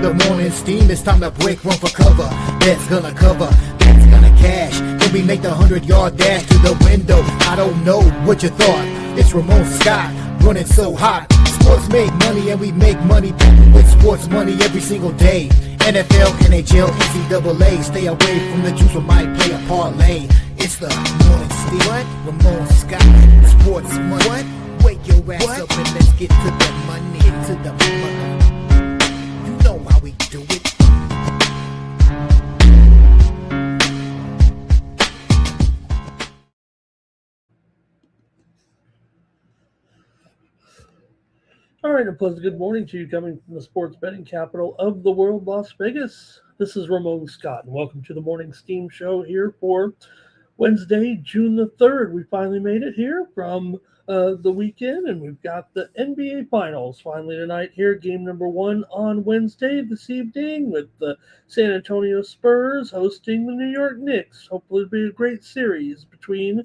know the morning steam, it's time to break, run for cover. That's gonna cover, that's gonna cash. Then we make the 100-yard dash to the window. I don't know what you thought. It's Ramon Scott, running so hot. Sports make money and we make money with sports money every single day. NFL, NHL, NCAA. Stay away from the juice, we might play a parlay. It's the morning steam. What? Ramon Scott, sports money. What? Wake your ass up and let's get to the money. Get to the money. You know how we do it. All right, a pleasant good morning to you coming from the sports betting capital of the world, Las Vegas. This is Ramon Scott, and welcome to the Morning Steam Show here for Wednesday, June the 3rd. We finally made it here from the weekend, and we've got the NBA Finals finally tonight here. Game number 1 on Wednesday this evening with the San Antonio Spurs hosting the New York Knicks. Hopefully it'll be a great series between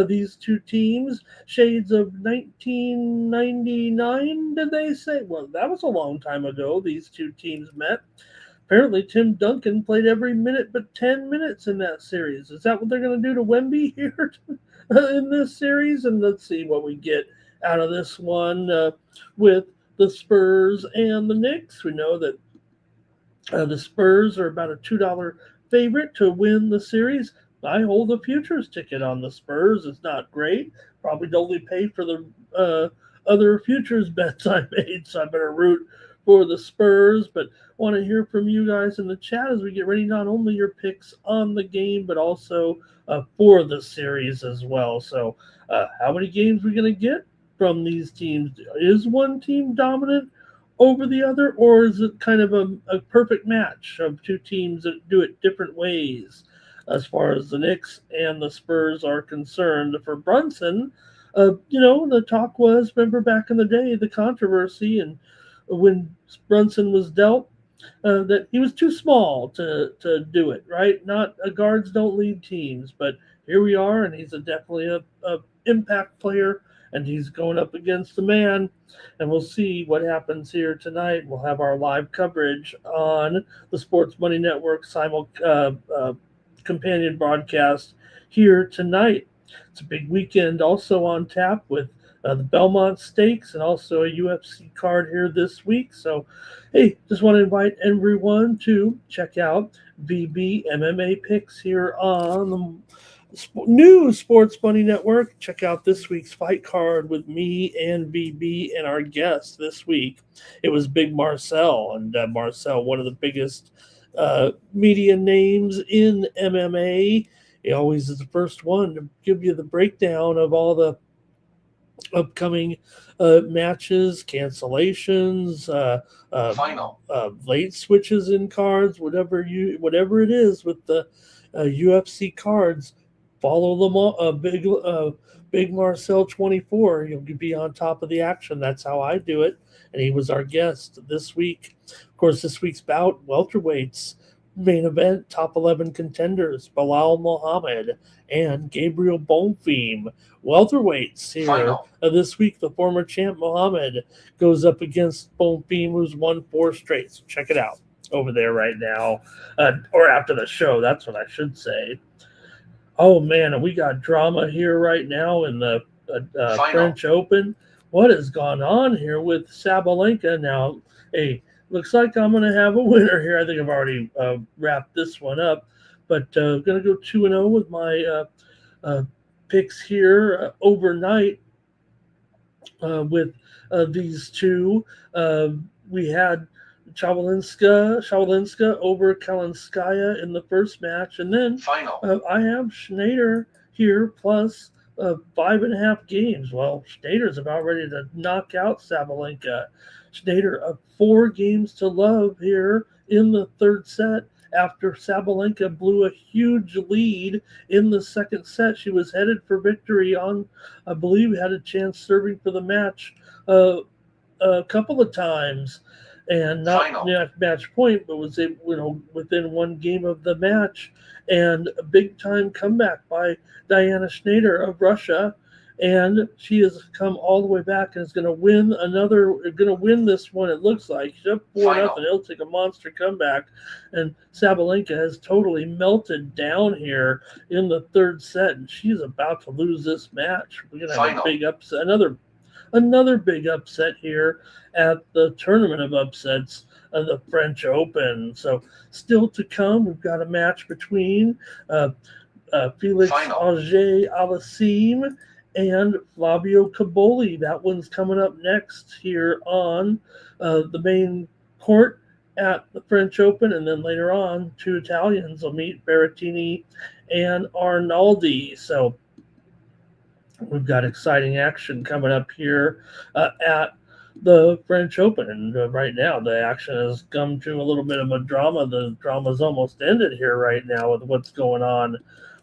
these two teams. Shades of 1999, did they say? Well, that was a long time ago these two teams met. Apparently, Tim Duncan played every minute but 10 minutes in that series. Is that what they're going to do to Wemby here in this series? And let's see what we get out of this one with the Spurs and the Knicks. We know that the Spurs are about a $2 favorite to win the series. I hold a futures ticket on the Spurs. It's not great. Probably only pay for the other futures bets I made, so I better root for the Spurs. But want to hear from you guys in the chat as we get ready, not only your picks on the game, but also for the series as well. So how many games are we going to get from these teams? Is one team dominant over the other, or is it kind of a perfect match of two teams that do it different ways as far as the Knicks and the Spurs are concerned? For Brunson, the talk was, remember back in the day, the controversy, and when Brunson was dealt, that he was too small to do it, right? Not guards don't lead teams, but here we are, and he's definitely a impact player, and he's going up against the man, and we'll see what happens here tonight. We'll have our live coverage on the Sports Money Network companion broadcast here tonight. It's a big weekend also on tap with the Belmont Stakes and also a UFC card here this week. So, hey, just want to invite everyone to check out VB MMA picks here on the new Sports Money Network. Check out this week's fight card with me and VB and our guest this week. It was Big Marcel, and Marcel, one of the biggest media names in MMA. He always is the first one to give you the breakdown of all the upcoming matches, cancellations, late switches in cards, whatever it is with the UFC cards. Follow them all. Big Marcel 24. You'll be on top of the action. That's how I do it. And he was our guest this week. Of course, this week's bout, welterweights. Main event, top 11 contenders, Bilal Muhammad and Gabriel Bonfim. Welterweights here. This week, the former champ Muhammad goes up against Bonfim, who's won 4 straight. So check it out over there right now, or after the show. That's what I should say. Oh, man, we got drama here right now in the French Open. What has gone on here with Sabalenka now? Hey, looks like I'm going to have a winner here. I think I've already wrapped this one up, but I'm going to go 2-0 with my picks here overnight with these two. We had Shawalinska over Kalinskaya in the first match, and then I have Schneider here plus 5.5 games. Well, Schneider's about ready to knock out Sabalenka. Schneider 4 games to love here in the third set after Sabalenka blew a huge lead in the second set. She was headed for victory on, I believe, had a chance serving for the match a couple of times, and not match point, but was within 1 game of the match. And a big time comeback by Diana Schneider of Russia, and she has come all the way back and is going to win this one. It looks like she's up 4-0. He'll take a monster comeback, and Sabalenka has totally melted down here in the third set, and she's about to lose this match. We're going to have a big upset, another big upset here at the tournament of upsets of the French Open. So still to come, we've got a match between Felix Auger-Aliassime and Flavio Caboli. That one's coming up next here on the main court at the French Open, and then later on, two Italians will meet, Berrettini and Arnaldi. So we've got exciting action coming up here at the French Open. And right now, the action has come to a little bit of a drama. The drama's almost ended here right now with what's going on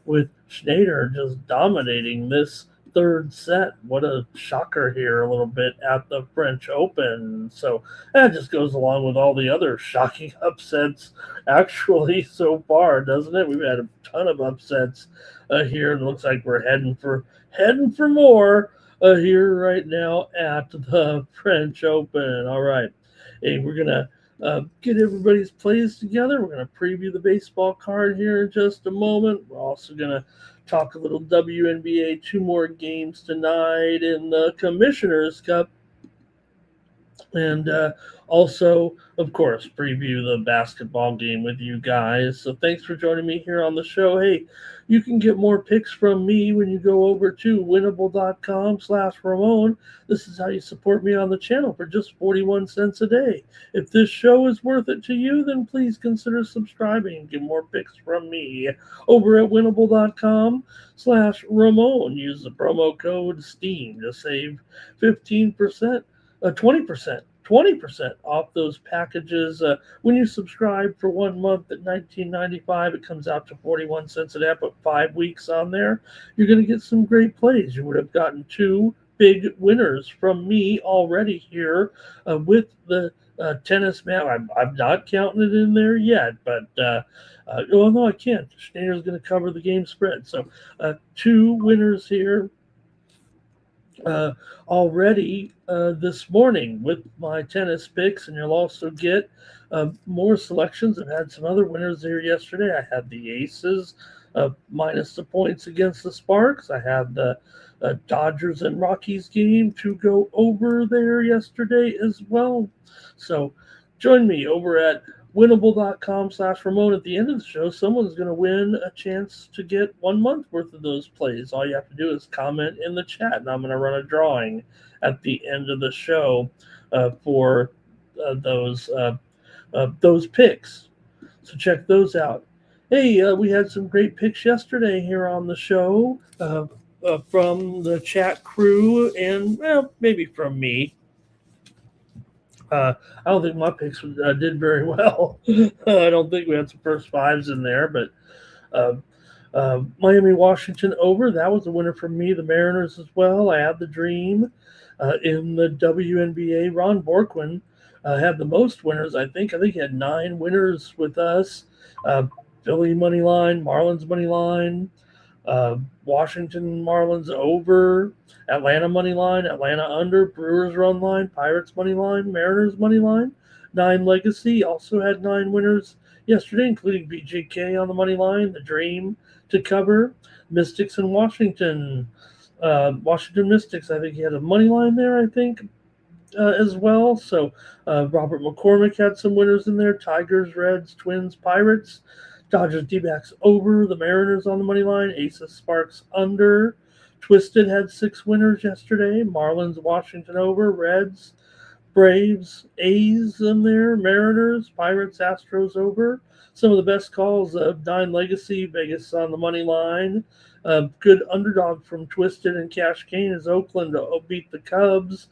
with Schneider just dominating this third set. What a shocker here a little bit at the French Open. So that just goes along with all the other shocking upsets actually so far, doesn't it? We've had a ton of upsets here, and it looks like we're heading for more here right now at the French Open. All right. Hey, we're going to get everybody's plays together. We're going to preview the baseball card here in just a moment. We're also going to talk a little WNBA, 2 more games tonight in the Commissioner's Cup. And also, of course, preview the basketball game with you guys. So thanks for joining me here on the show. Hey, you can get more picks from me when you go over to winnable.com/Ramon. This is how you support me on the channel for just 41 cents a day. If this show is worth it to you, then please consider subscribing and get more picks from me over at winnable.com/Ramon. Use the promo code STEAM to save 15%. 20% off those packages. When you subscribe for 1 month at $19.95, it comes out to 41 cents a day. I put 5 weeks on there. You're going to get some great plays. You would have gotten 2 big winners from me already here with the tennis match. I'm not counting it in there yet, but oh no, I can't. Schneider's going to cover the game spread. So 2 winners here already this morning with my tennis picks, and you'll also get more selections. I've had some other winners here yesterday. I had the Aces minus the points against the Sparks. I had the Dodgers and Rockies game to go over there yesterday as well. So join me over at winnable.com/Ramon. At the end of the show, someone's going to win a chance to get 1 month worth of those plays. All you have to do is comment in the chat, and I'm going to run a drawing at the end of the show for those picks. So check those out. Hey, we had some great picks yesterday here on the show from the chat crew, and maybe from me. I don't think my picks did very well. I don't think we had some first fives in there, but Miami, Washington over. That was a winner for me. The Mariners as well. I had the Dream in the WNBA. Ron Borquin had the most winners, I think. I think he had 9 winners with us. Philly money line, Marlins money line, Washington Marlins over, Atlanta money line, Atlanta under, Brewers run line, Pirates money line, Mariners money line. 9 Legacy also had 9 winners yesterday, including BJK on the money line, the Dream to cover, Mystics in Washington, Washington Mystics. I think he had a money line there, I think, as well. So Robert McCormick had some winners in there, Tigers, Reds, Twins, Pirates. Dodgers D-backs over, the Mariners on the money line, Aces Sparks under. Twisted had 6 winners yesterday. Marlins Washington over, Reds, Braves, A's in there, Mariners, Pirates, Astros over. Some of the best calls of 9 Legacy, Vegas on the money line. Good underdog from Twisted and Cash Kane is Oakland to beat the Cubs.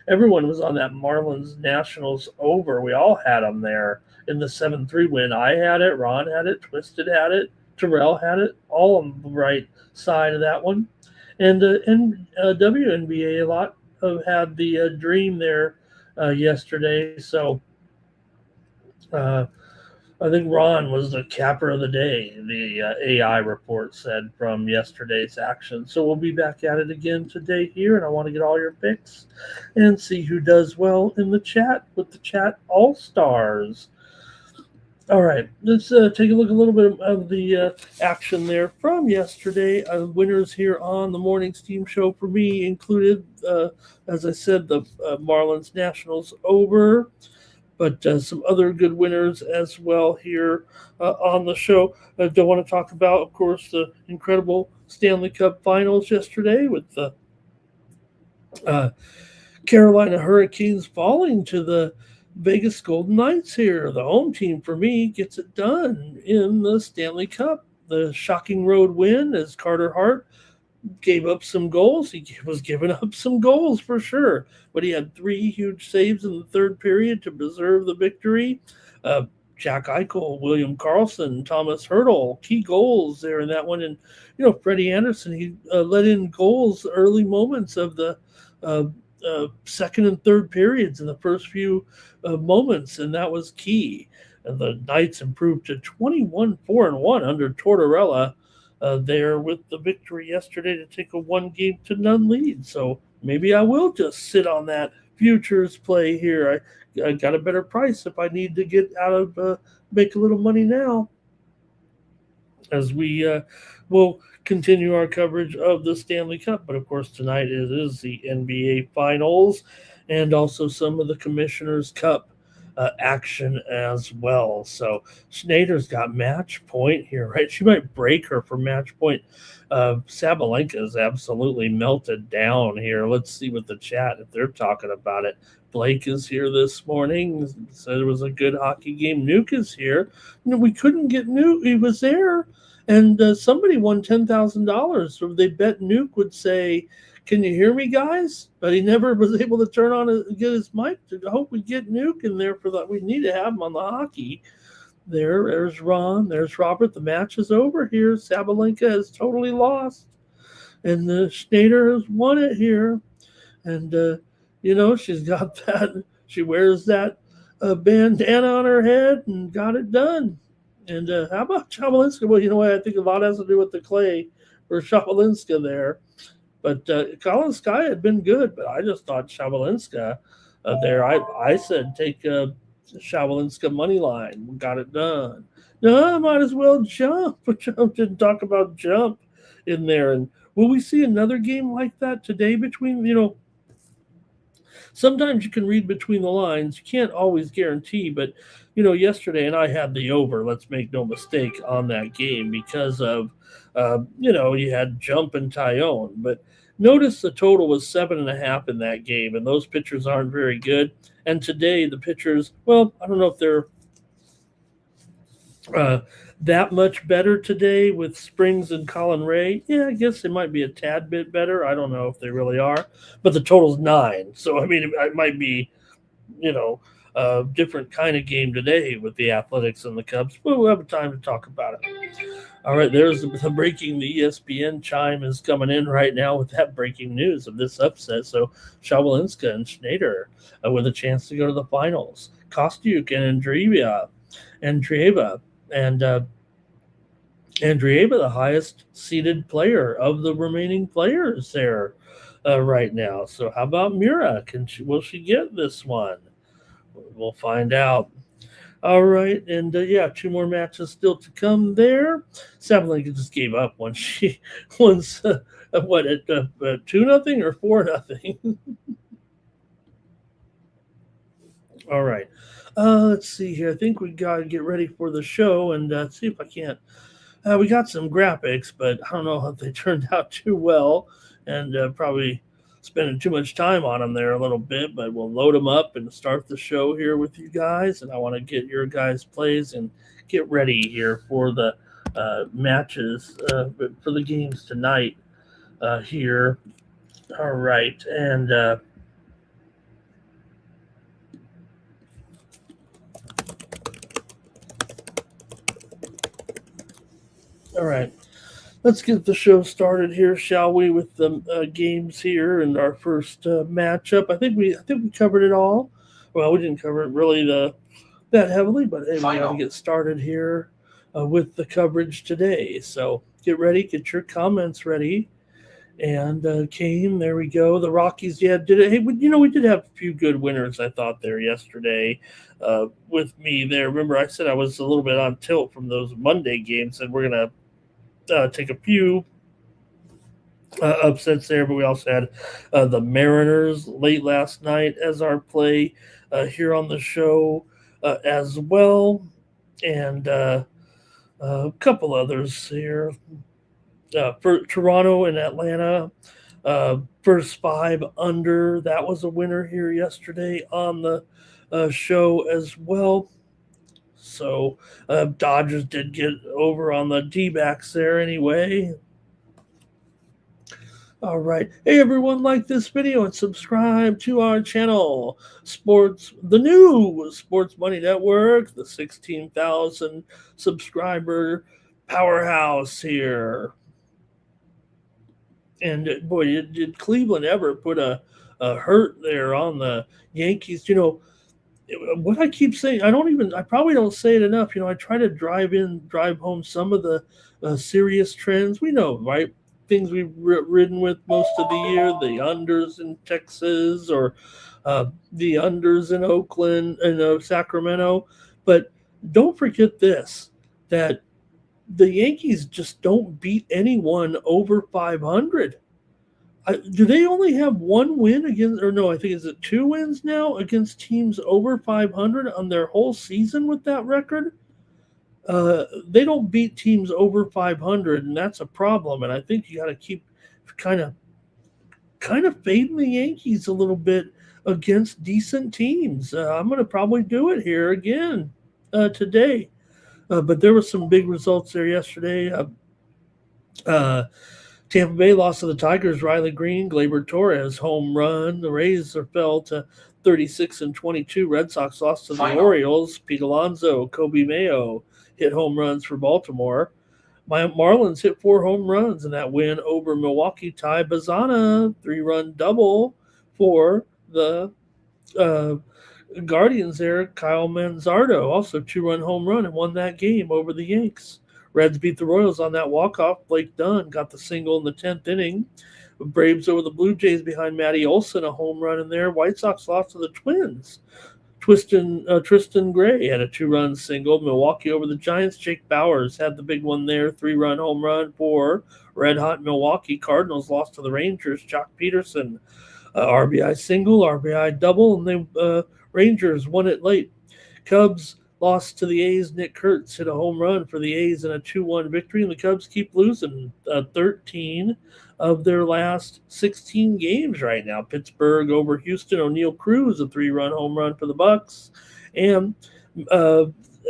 Everyone was on that Marlins Nationals over. We all had them there in the 7-3 win. I had it, Ron had it, Twisted had it, Terrell had it, all on the right side of that one. And WNBA, a lot of had the Dream there yesterday. So I think Ron was the capper of the day, the AI report said from yesterday's action. So we'll be back at it again today here, and I want to get all your picks and see who does well in the chat with the chat all-stars. All right, let's take a look a little bit of the action there from yesterday. Winners here on the morning steam show for me included, as I said, the Marlins Nationals over, but some other good winners as well here on the show. I don't want to talk about, of course, the incredible Stanley Cup Finals yesterday with the Carolina Hurricanes falling to the Vegas Golden Knights here. The home team for me gets it done in the Stanley Cup. The shocking road win as Carter Hart gave up some goals. He was giving up some goals for sure, but he had 3 huge saves in the third period to preserve the victory. Jack Eichel, William Karlsson, Thomas Hertl, key goals there in that one. And, Freddie Anderson, he let in goals early moments of the second and third periods in the first few moments, and that was key. And the Knights improved to 21-4-1 under Tortorella there with the victory yesterday to take a 1-game-to-none lead. So maybe I will just sit on that futures play here. I got a better price if I need to get out of make a little money now, as we will continue our coverage of the Stanley Cup. But of course, tonight it is the NBA Finals and also some of the Commissioner's Cup action as well. So Schneider's got match point here, right? She might break her for match point. Sabalenka is absolutely melted down here. Let's see what the chat, if they're talking about it. Blake is here this morning. Said it was a good hockey game. Nuke is here. We couldn't get Nuke. He was there. And somebody won $10,000. So they bet Nuke would say, "Can you hear me, guys?" But he never was able to turn on and get his mic. I hope we get Nuke in there for that. We need to have him on the hockey. There's Ron. There's Robert. The match is over here. Sabalenka has totally lost. And Schneider has won it here. And, she's got that. She wears that bandana on her head and got it done. And how about Sabalenka? Well, I think a lot has to do with the clay for Sabalenka there. But Colin Sky had been good, but I just thought Sabalenka there. I said take Sabalenka money line. We got it done. No, I might as well jump. Didn't talk about jump in there. And will we see another game like that today between, sometimes you can read between the lines. You can't always guarantee, but, yesterday, and I had the over, let's make no mistake, on that game because of, you had Jump and Tyone. But notice the total was 7.5 in that game, and those pitchers aren't very good. And today the pitchers, well, I don't know if they're that much better today with Springs and Colin Ray. Yeah, I guess they might be a tad bit better. I don't know if they really are, but the total's 9. So, it might be, a different kind of game today with the Athletics and the Cubs. But we'll have time to talk about it. All right, there's the breaking. The ESPN chime is coming in right now with that breaking news of this upset. So Sabalenka and Schneider with a chance to go to the finals. Kostyuk and Andreeva, and Andreeva, the highest seeded player of the remaining players there right now. So how about Mira? Will she get this one? We'll find out. All right, and 2 more matches still to come there. Sabalenka just gave up once she was at 2-0 or 4-0. All right, let's see here. I think we got to get ready for the show and see if I can't. We got some graphics, but I don't know if they turned out too well, and probably spending too much time on them there a little bit, but we'll load them up and start the show here with you guys. And I want to get your guys' plays and get ready here for the matches, for the games tonight here. All right. And all right. Let's get the show started here, shall we, with the games here and our first matchup. I think we covered it all. Well, we didn't cover it really. I that heavily, but hey, we got to get started here with the coverage today. So get ready, get your comments ready. And Kane, there we go. The Rockies, did it. Hey, we did have a few good winners, I thought, there yesterday with me there. Remember, I said I was a little bit on tilt from those Monday games, and we're going to take a few upsets there, but we also had the Mariners late last night as our play here on the show as well, and a couple others here. For Toronto and Atlanta, first 5 under. That was a winner here yesterday on the show as well. So Dodgers did get over on the D-backs there anyway. All right. Hey, everyone, like this video and subscribe to our channel, the new Sports Money Network, the 16,000 subscriber powerhouse here. And boy, did Cleveland ever put a hurt there on the Yankees? What I keep saying, I probably don't say it enough. I try to drive home some of the serious trends. We know, right? Things we've ridden with most of the year, the unders in Texas or the unders in Oakland and Sacramento. But don't forget this, that the Yankees just don't beat anyone over 500. Do they only have one win against, or no, I think is it 2 wins now against teams over 500 on their whole season with that record? They don't beat teams over 500, and that's a problem. And I think you got to keep kind of fading the Yankees a little bit against decent teams. I'm going to probably do it here again today. But there were some big results there yesterday. Tampa Bay lost to the Tigers. Riley Green, Gleyber Torres, home run. The Rays fell to 36-22. Red Sox lost to the Orioles. Pete Alonso, Kobe Mayo hit home runs for Baltimore. Marlins hit 4 home runs in that win over Milwaukee. Ty Bazana, 3-run double for the Guardians there. Kyle Manzardo, also 2-run home run, and won that game over the Yanks. Reds beat the Royals on that walk-off. Blake Dunn got the single in the 10th inning. Braves over the Blue Jays behind Matty Olson, a home run in there. White Sox lost to the Twins. Tristan Gray had a 2-run single. Milwaukee over the Giants. Jake Bauers had the big one there, 3-run home run for Red Hot Milwaukee. Cardinals lost to the Rangers. Jock Peterson, RBI single, RBI double, and the Rangers won it late. Cubs lost to the A's. Nick Kurtz hit a home run for the A's in a 2-1 victory, and the Cubs keep losing 13 of their last 16 games right now. Pittsburgh over Houston. O'Neal Cruz, a 3-run home run for the Bucks. And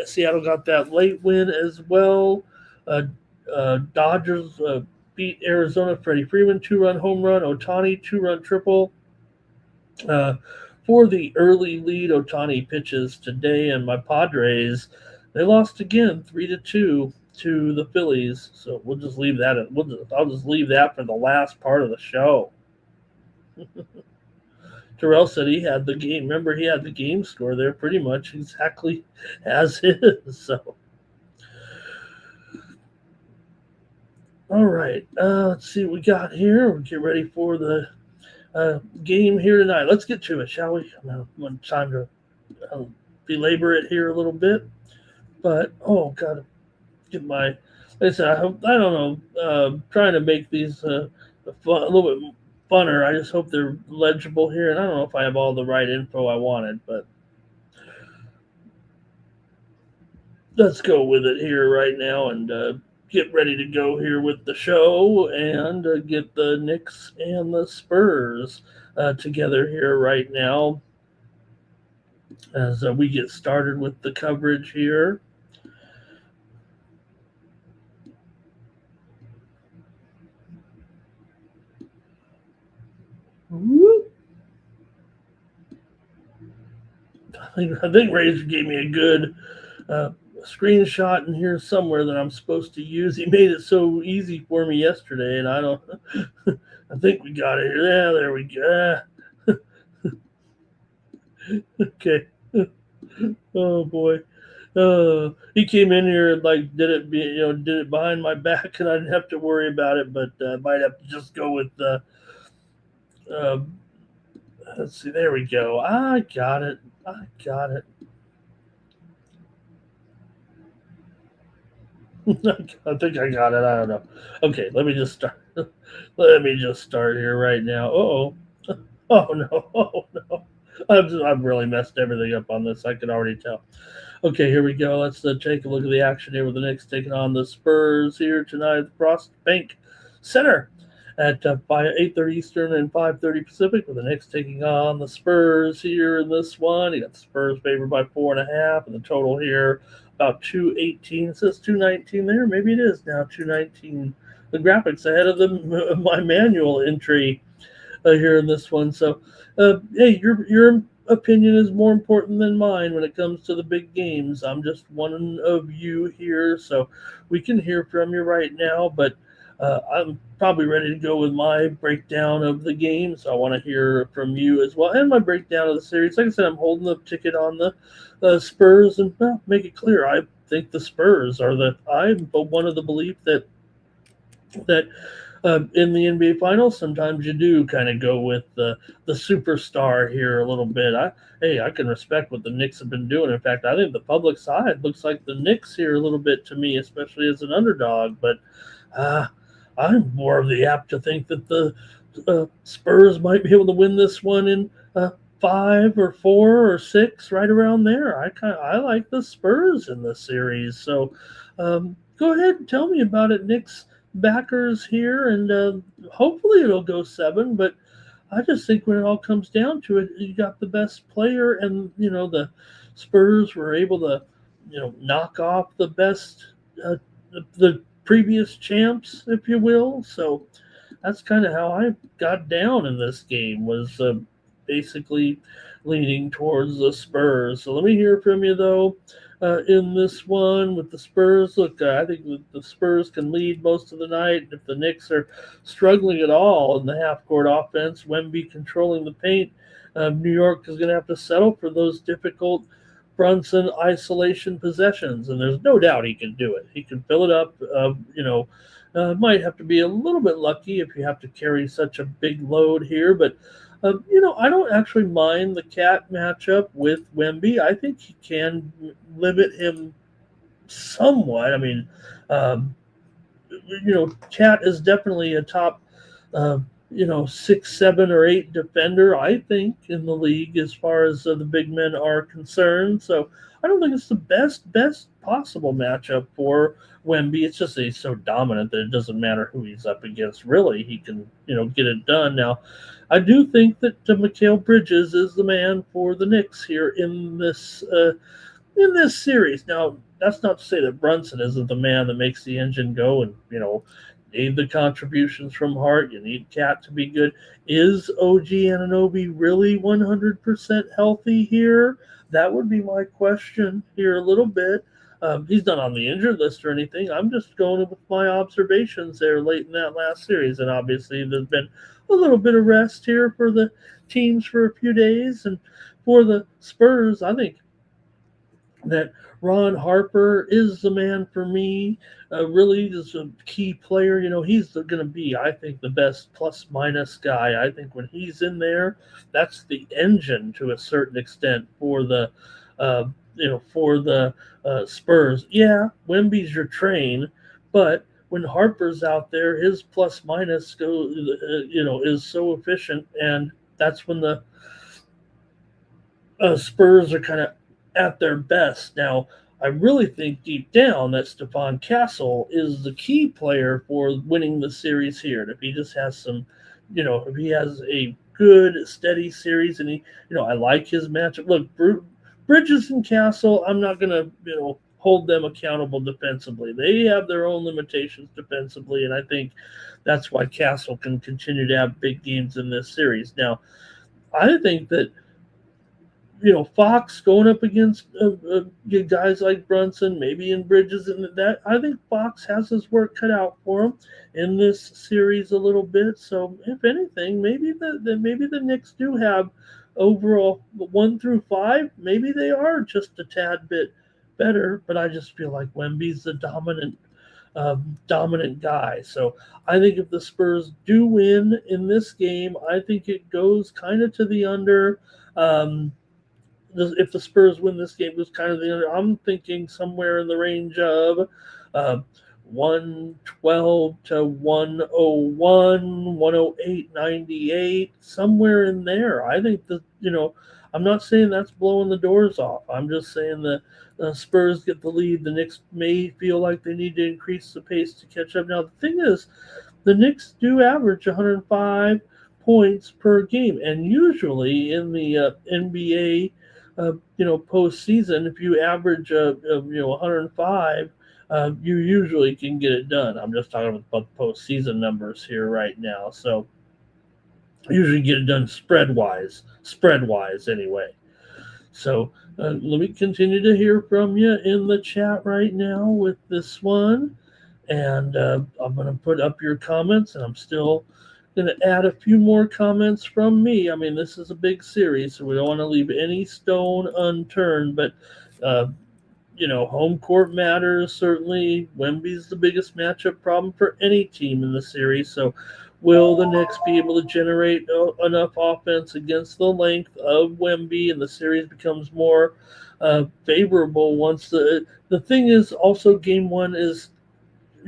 Seattle got that late win as well. Dodgers beat Arizona. Freddie Freeman, 2-run home run. Ohtani, 2-run triple. For the early lead, Ohtani pitches today, and my Padres, they lost again 3-2 to the Phillies. So we'll just leave that. I'll just leave that for the last part of the show. Terrell said he had the game. Remember, he had the game score there pretty much exactly as is. So, all right. Let's see what we got here. We'll get ready for the game here tonight. Let's get to it, shall we? I'm time to belabor it here a little bit. But, gotta get my, like I said, I don't know, trying to make these a little bit funner. I just hope they're legible here. And I don't know if I have all the right info I wanted, but let's go with it here right now and get ready to go here with the show and get the Knicks and the Spurs together here right now as we get started with the coverage here. Whoop. I think Razor gave me a good screenshot in here somewhere that I'm supposed to use. He made it so easy for me yesterday, and I think we got it here. Yeah, there we go. Okay. Oh boy. He came in here and like did it behind my back, and I didn't have to worry about it. But I might have to just go with uh, let's see. There we go. I got it. I got it. I think I got it. I don't know. Okay, let me just start. Let me just start here right now. Oh, oh no, oh no. I've really messed everything up on this. I can already tell. Okay, here we go. Let's take a look at the action here with the Knicks taking on the Spurs here tonight at the Frost Bank Center at by 8:30 Eastern and 5:30 Pacific. With the Knicks taking on the Spurs here in this one. You got the Spurs favored by 4.5, and the total here about 218. It says 219 there. Maybe it is now 219. The graphics ahead of my manual entry here in this one. So, hey, your opinion is more important than mine when it comes to the big games. I'm just one of you here, so we can hear from you right now. But I'm probably ready to go with my breakdown of the game, so I want to hear from you as well, and my breakdown of the series. Like I said, I'm holding the ticket on the Spurs, and make it clear, I think the Spurs are I'm one of the belief that in the NBA Finals, sometimes you do kind of go with the superstar here a little bit. I can respect what the Knicks have been doing. In fact, I think the public side looks like the Knicks here a little bit to me, especially as an underdog. But uh, I'm more of the apt to think that the Spurs might be able to win this one in 5 or 4 or 6, right around there. I like the Spurs in the series. So go ahead and tell me about it, Knicks backers here, and hopefully it'll go 7. But I just think when it all comes down to it, you got the best player, and the Spurs were able to knock off the best the previous champs, if you will. So that's kind of how I got down in this game, was basically leaning towards the Spurs. So let me hear from you though in this one with the Spurs. Look, I think the Spurs can lead most of the night. If the Knicks are struggling at all in the half-court offense, Wemby controlling the paint, New York is going to have to settle for those difficult Brunson isolation possessions, and there's no doubt he can do it. He can fill it up. Might have to be a little bit lucky if you have to carry such a big load here, but I don't actually mind the Cat matchup with Wemby. I think he can limit him somewhat. I mean, um, Cat is definitely a top, 6, 7, or 8 defender, I think, in the league as far as the big men are concerned. So I don't think it's the best possible matchup for Wemby. It's just that he's so dominant that it doesn't matter who he's up against. Really, he can, get it done. Now, I do think that Mikal Bridges is the man for the Knicks here in this series. Now, that's not to say that Brunson isn't the man that makes the engine go, and need the contributions from Hart. You need Cat to be good. Is OG Anunoby really 100% healthy here? That would be my question here a little bit. He's not on the injured list or anything. I'm just going with my observations there late in that last series, and obviously there's been a little bit of rest here for the teams for a few days, and for the Spurs, I think that Ron Harper is the man for me. Really is a key player. He's going to be, I think, the best plus minus guy. I think when he's in there, that's the engine to a certain extent for the, Spurs. Yeah, Wemby's your train, but when Harper's out there, his plus minus is so efficient, and that's when the Spurs are kind of at their best. Now, I really think deep down that Stephon Castle is the key player for winning the series here. And if he just has if he has a good, steady series, and I like his matchup. Look, Bridges and Castle, I'm not going to, hold them accountable defensively. They have their own limitations defensively, and I think that's why Castle can continue to have big games in this series. Now, I think that Fox going up against guys like Brunson, maybe in Bridges, and that, I think Fox has his work cut out for him in this series a little bit. So, if anything, maybe the Knicks do have overall 1 through 5, maybe they are just a tad bit better, but I just feel like Wemby's the dominant guy. So I think if the Spurs do win in this game, I think it goes kind of to the under. Um, if the Spurs win this game, was kind of the under. I'm thinking somewhere in the range of uh, 112 to 101, 108.98, somewhere in there. I think that, I'm not saying that's blowing the doors off. I'm just saying that the Spurs get the lead. The Knicks may feel like they need to increase the pace to catch up. Now, the thing is, the Knicks do average 105 points per game, and usually in the NBA, postseason, if you average, 105, you usually can get it done. I'm just talking about postseason numbers here right now, so usually get it done spread wise anyway. So let me continue to hear from you in the chat right now with this one. And I'm going to put up your comments, and I'm still going to add a few more comments from me. I mean, this is a big series, so we don't want to leave any stone unturned. But, uh, home court matters, certainly. Wemby's the biggest matchup problem for any team in the series. So, will the Knicks be able to generate enough offense against the length of Wemby, and the series becomes more favorable once the thing is also game one is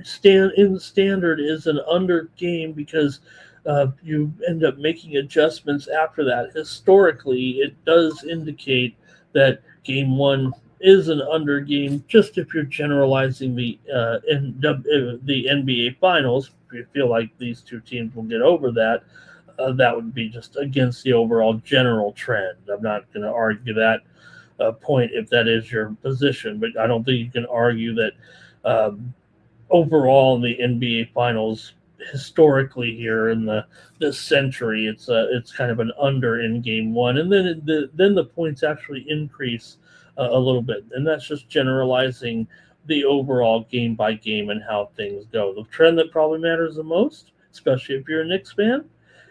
standard is an under game because you end up making adjustments after that. Historically, it does indicate that game one is an under game. Just if you're generalizing the NBA Finals, if you feel like these two teams will get over that, that would be just against the overall general trend. I'm not going to argue that point if that is your position, but I don't think you can argue that. Overall in the NBA Finals historically here in this century, it's kind of an under in game one, and then the points actually increase a little bit, and that's just generalizing the overall game by game and how things go. The trend that probably matters the most, especially if you're a Knicks fan,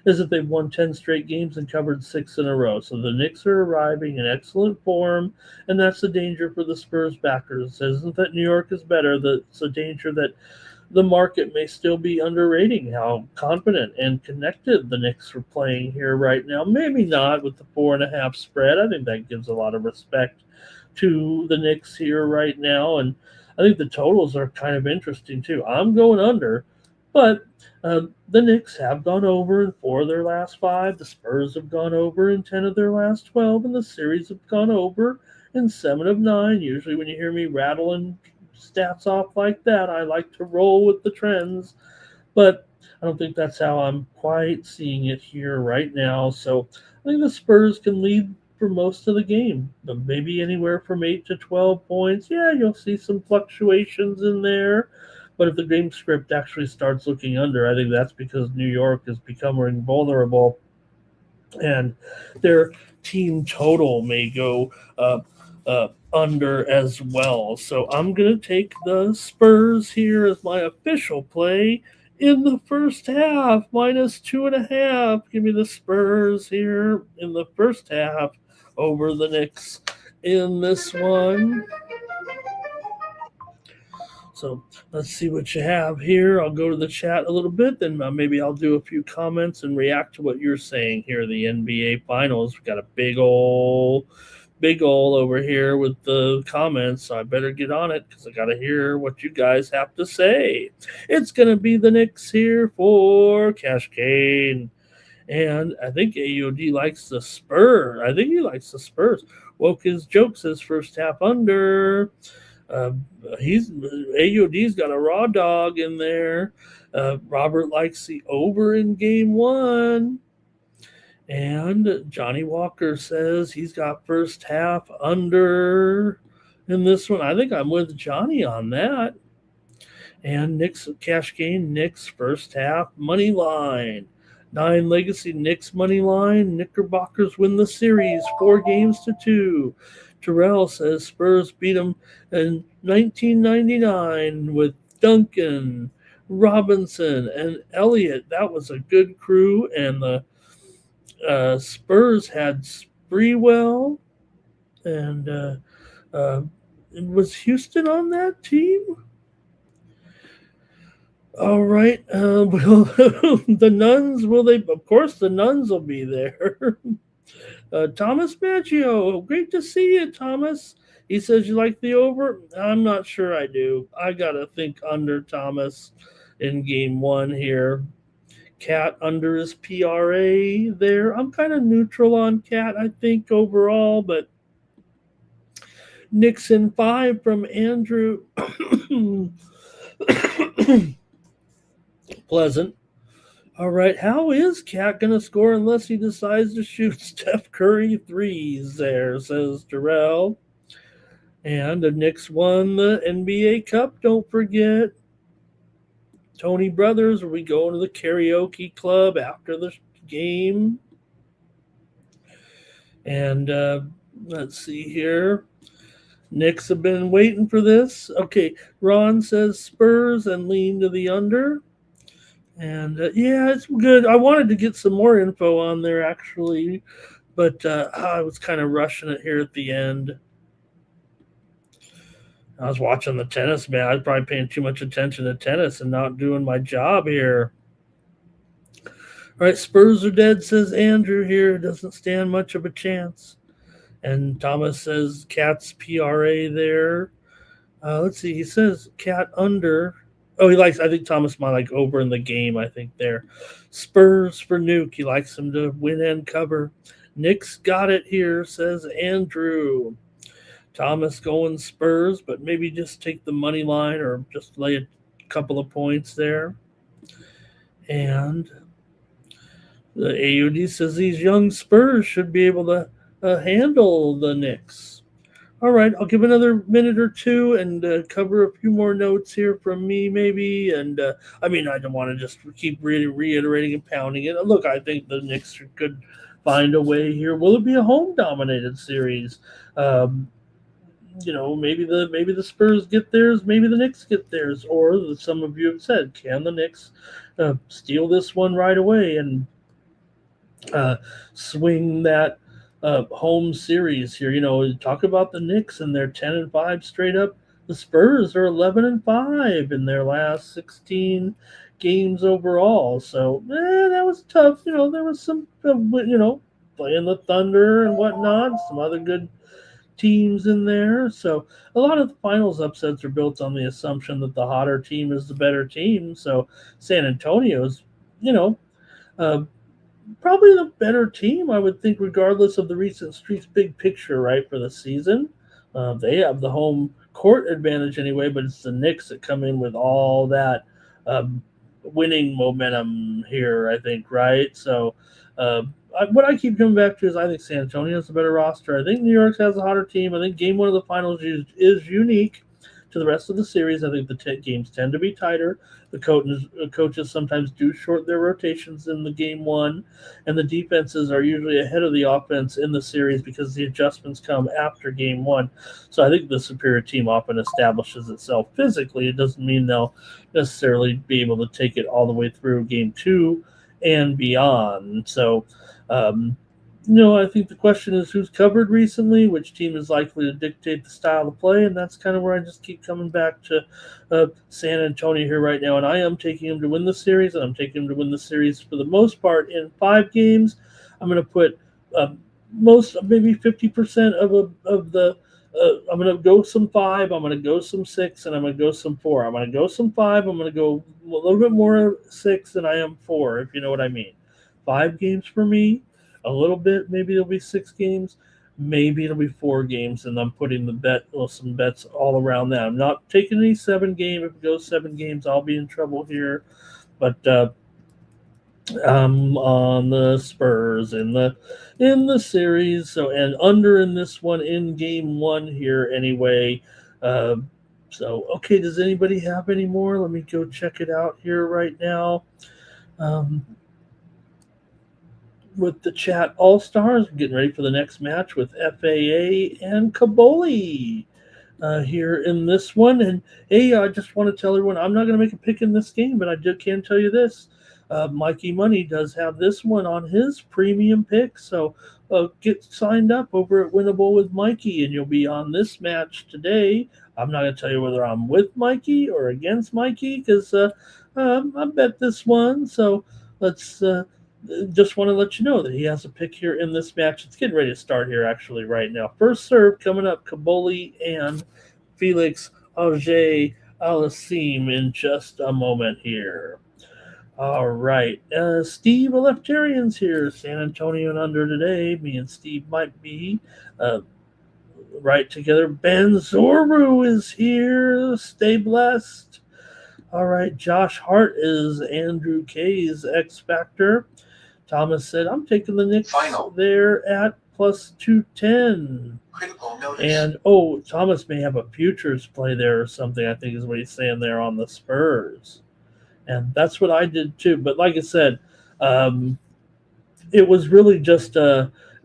is that they've won 10 straight games and covered 6 in a row. So the Knicks are arriving in excellent form, and that's the danger for the Spurs backers. It isn't that New York is better, it's a danger that the market may still be underrating how confident and connected the Knicks are playing here right now. Maybe not with the 4.5 spread. I think that gives a lot of respect to the Knicks here right now, and I think the totals are kind of interesting too. I'm going under, but the Knicks have gone over in 4 of their last 5. The Spurs have gone over in 10 of their last 12, and the series have gone over in 7 of 9. Usually, when you hear me rattling stats off like that, I like to roll with the trends, but I don't think that's how I'm quite seeing it here right now. So I think the Spurs can lead for most of the game, but maybe anywhere from 8 to 12 points. Yeah, you'll see some fluctuations in there. But if the game script actually starts looking under, I think that's because New York is becoming vulnerable, and their team total may go under as well. So I'm going to take the Spurs here as my official play in the first half, -2.5. Give me the Spurs here in the first half over the Knicks in this one. So let's see what you have here. I'll go to the chat a little bit, then maybe I'll do a few comments and react to what you're saying here. The NBA Finals, we've got a big ol' over here with the comments, so I better get on it because I got to hear what you guys have to say. It's going to be the Knicks here for Cash Kane. And I think AOD likes the Spurs. I think he likes the Spurs. Woke his jokes his first half under. He's AOD's got a raw dog in there. Robert likes the over in game one. And Johnny Walker says he's got first half under in this one. I think I'm with Johnny on that. And Knicks Cash Game, Knicks first half money line. 9 Legacy Knicks money line. Knickerbockers win the series 4-2. Terrell says Spurs beat them in 1999 with Duncan, Robinson, and Elliott. That was a good crew, and the Spurs had Spreewell, and was Houston on that team? All right. Well, the Nuns, will they? Of course, the Nuns will be there. Thomas Maggio, great to see you, Thomas. He says you like the over. I'm not sure I do. I got to think under Thomas in game one here. Cat under his PRA there. I'm kind of neutral on Cat, I think, overall, but Nixon 5 from Andrew. Pleasant. All right, how is Cat going to score unless he decides to shoot Steph Curry threes there, says Darrell. And the Knicks won the NBA Cup, don't forget. Tony Brothers, are we going to the karaoke club after the game? And let's see here. Knicks have been waiting for this. Okay, Ron says Spurs and lean to the under. And yeah, it's good. I wanted to get some more info on there actually, but I was kind of rushing it here at the end. I was watching the tennis, man. I was probably paying too much attention to tennis and not doing my job here. All right, Spurs are dead, says Andrew here. Doesn't stand much of a chance. And Thomas says Cat's PRA there. Let's see. He says Cat under. Oh, he likes, I think Thomas might like over in the game, I think there. Spurs for Nuke. He likes him to win and cover. Knicks got it here, says Andrew. Thomas going Spurs, but maybe just take the money line or just lay a couple of points there. And the AUD says these young Spurs should be able to handle the Knicks. All right, I'll give another minute or two and cover a few more notes here from me, maybe. And I mean, I don't want to just keep reiterating and pounding it. Look, I think the Knicks could find a way here. Will it be a home-dominated series? Maybe the Spurs get theirs, maybe the Knicks get theirs, or some of you have said, can the Knicks steal this one right away and swing that home series here? Talk about the Knicks and they're 10-5 straight up. The Spurs are 11-5 in their last 16 games overall. So that was tough. There was some, playing the Thunder and whatnot, some other good teams in there. So a lot of the finals upsets are built on the assumption that the hotter team is the better team. So San Antonio's, probably the better team, I would think, regardless of the recent streaks big picture, right, for the season. They have the home court advantage anyway, but it's the Knicks that come in with all that winning momentum here, I think, right? So what I keep coming back to is I think San Antonio is a better roster. I think New York has a hotter team. I think game one of the finals is unique to the rest of the series. I think the games tend to be tighter. The coaches sometimes do short their rotations in the game one, and the defenses are usually ahead of the offense in the series because the adjustments come after game one. So I think the superior team often establishes itself physically. It doesn't mean they'll necessarily be able to take it all the way through game two and beyond. So, I think the question is who's covered recently, which team is likely to dictate the style of play, and that's kind of where I just keep coming back to San Antonio here right now. And I am taking them to win the series, and I'm taking them to win the series for the most part in 5 games. I'm going to put maybe 50% of the. I'm going to go some 5, I'm going to go some 6, and I'm going to go some 4. I'm going to go some 5, I'm going to go a little bit more 6 than I am 4, if you know what I mean. 5 games for me. A little bit, maybe it'll be 6 games, maybe it'll be 4 games, and I'm putting some bets all around that. I'm not taking any 7 game. If it goes 7 games, I'll be in trouble here. But I'm on the Spurs in the series, so and under in this one in game 1 here anyway. So okay, does anybody have any more? Let me go check it out here right now. With the chat All-Stars, we're getting ready for the next match with FAA and Kaboli here in this one. And hey, I just want to tell everyone I'm not going to make a pick in this game, but can tell you this. Mikey Money does have this one on his premium pick. So get signed up over at Winnable with Mikey, and you'll be on this match today. I'm not going to tell you whether I'm with Mikey or against Mikey because I bet this one. So let's just want to let you know that he has a pick here in this match. It's getting ready to start here actually right now. First serve coming up, Kaboli and Felix Auger Aliassime in just a moment here. All right. Steve Aleftarian's here. San Antonio and under today. Me and Steve might be right together. Ben Zoru is here. Stay blessed. All right. Josh Hart is Andrew K's X Factor. Thomas said, I'm taking the Knicks there at plus 210. Critical notice. And, Thomas may have a futures play there or something, I think is what he's saying there on the Spurs. And that's what I did too. But like I said, it was really just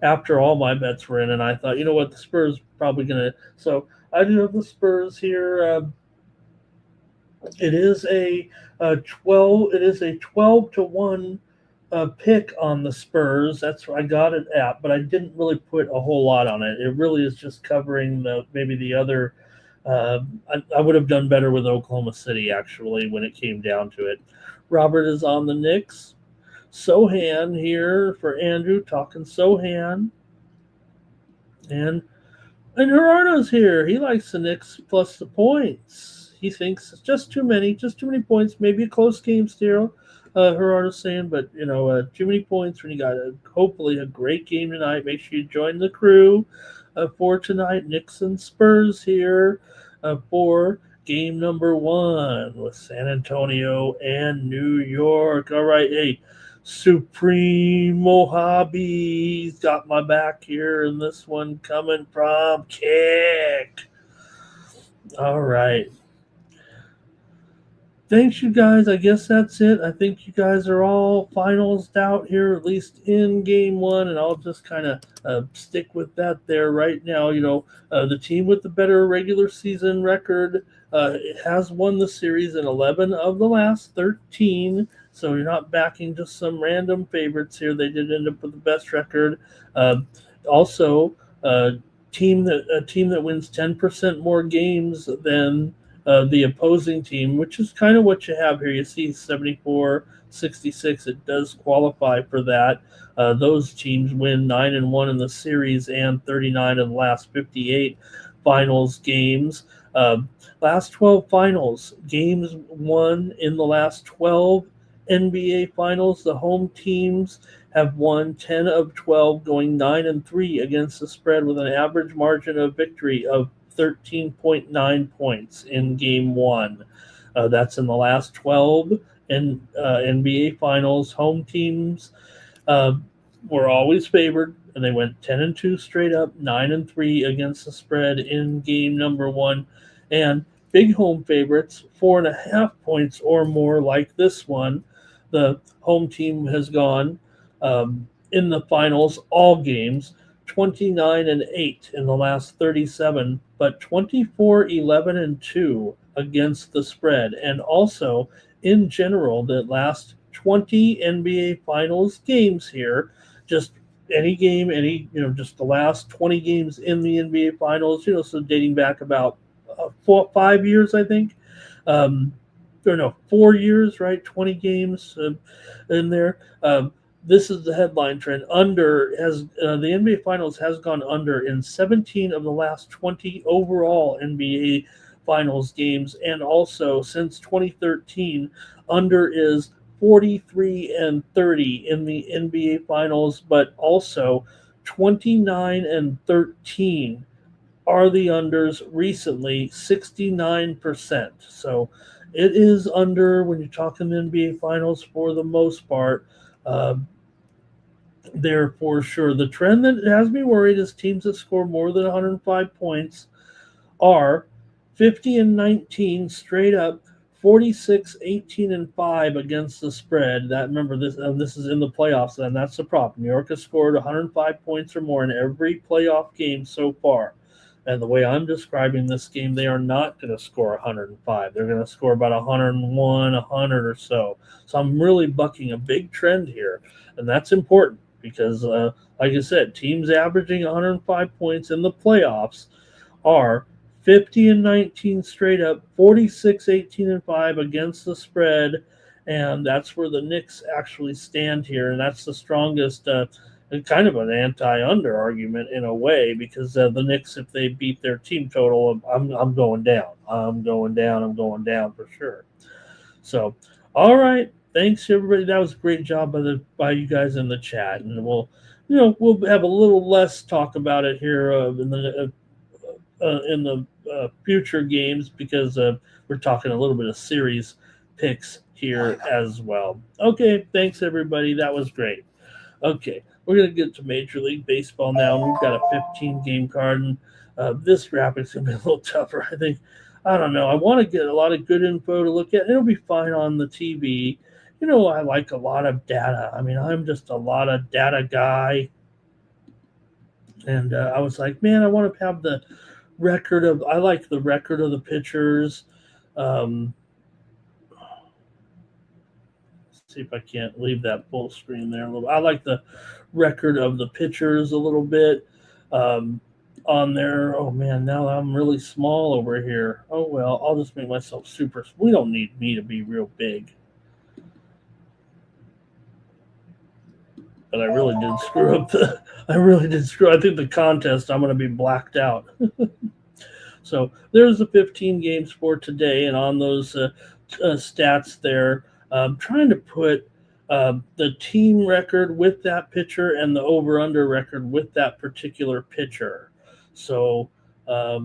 after all my bets were in, and I thought, you know what, the Spurs probably going to. So I do have the Spurs here. It is a 12. It is a 12-1 pick on the Spurs. That's where I got it at, but I didn't really put a whole lot on it. It really is just covering maybe the other. I would have done better with Oklahoma City, actually, when it came down to it. Robert is on the Knicks. Sohan here for Andrew, talking Sohan. And Gerardo's here. He likes the Knicks plus the points. He thinks it's just too many points. Maybe a close game still, Gerardo's saying, but, too many points when you got hopefully a great game tonight. Make sure you join the crew for tonight. Knicks and Spurs here for game number 1 with San Antonio and New York. All right, hey, Supreme Mojabe's got my back here, and this one coming from Kick. All right. Thanks, you guys. I guess that's it. I think you guys are all finals out here, at least in game 1, and I'll just kind of stick with that there right now. The team with the better regular season record has won the series in 11 of the last 13, so you're not backing just some random favorites here. They did end up with the best record. Also, a team that wins 10% more games than the opposing team, which is kind of what you have here. You see 74-66. It does qualify for that. Those teams win 9-1 in the series and 39 of the last 58 finals games. Last 12 finals games won in the last 12 NBA finals. The home teams have won 10 of 12, going 9-3 against the spread with an average margin of victory of 13.9 points in game 1. That's in the last 12 NBA finals. Home teams were always favored, and they went 10-2 straight up, 9-3 against the spread in game number 1. And big home favorites, 4.5 points or more, like this one. The home team has gone in the finals all games, 29-8 in the last 37, but 24-11-2 against the spread. And also, in general, the last 20 NBA Finals games here, just any game, just the last 20 games in the NBA Finals, so dating back about 5 years, I think. 4 years, right? 20 games in there. This is the headline trend. Under has the NBA Finals has gone under in 17 of the last 20 overall NBA Finals games, and also since 2013, under is 43-30 in the NBA Finals, but also 29-13 are the unders recently, 69%. So it is under when you're talking NBA Finals for the most part. There for sure. The trend that has me worried is teams that score more than 105 points are 50-19 straight up, 46-18-5 against the spread. That, remember, this is in the playoffs, and that's the prop. New York has scored 105 points or more in every playoff game so far. And the way I'm describing this game, they are not going to score 105. They're going to score about 101, 100 or so. So I'm really bucking a big trend here. And that's important because, like I said, teams averaging 105 points in the playoffs are 50-19 straight up, 46-18-5 against the spread, and that's where the Knicks actually stand here, and that's the strongest, kind of an anti-under argument in a way, because the Knicks, if they beat their team total, I'm going down. I'm going down for sure. So, all right, thanks everybody. That was a great job by you guys in the chat, and we'll have a little less talk about it here in the future games because we're talking a little bit of series picks here as well. Okay, thanks everybody. That was great. Okay, we're going to get to Major League Baseball now. We've got a 15-game card, and this graphic's going to be a little tougher, I think. I don't know. I want to get a lot of good info to look at. It'll be fine on the TV. I like a lot of data. I mean, I'm just a lot of data guy. And I was like, man, I want to have the I like the record of the pitchers. See if I can't leave that full screen there a little. I like the record of the pitchers a little bit on there. Oh man, now I'm really small over here. Oh well, I'll just make myself super. We don't need me to be real big. But I really did screw up I think the contest, I'm going to be blacked out. So there's the 15 games for today, and on those stats there, I'm trying to put the team record with that pitcher and the over-under record with that particular pitcher. So, I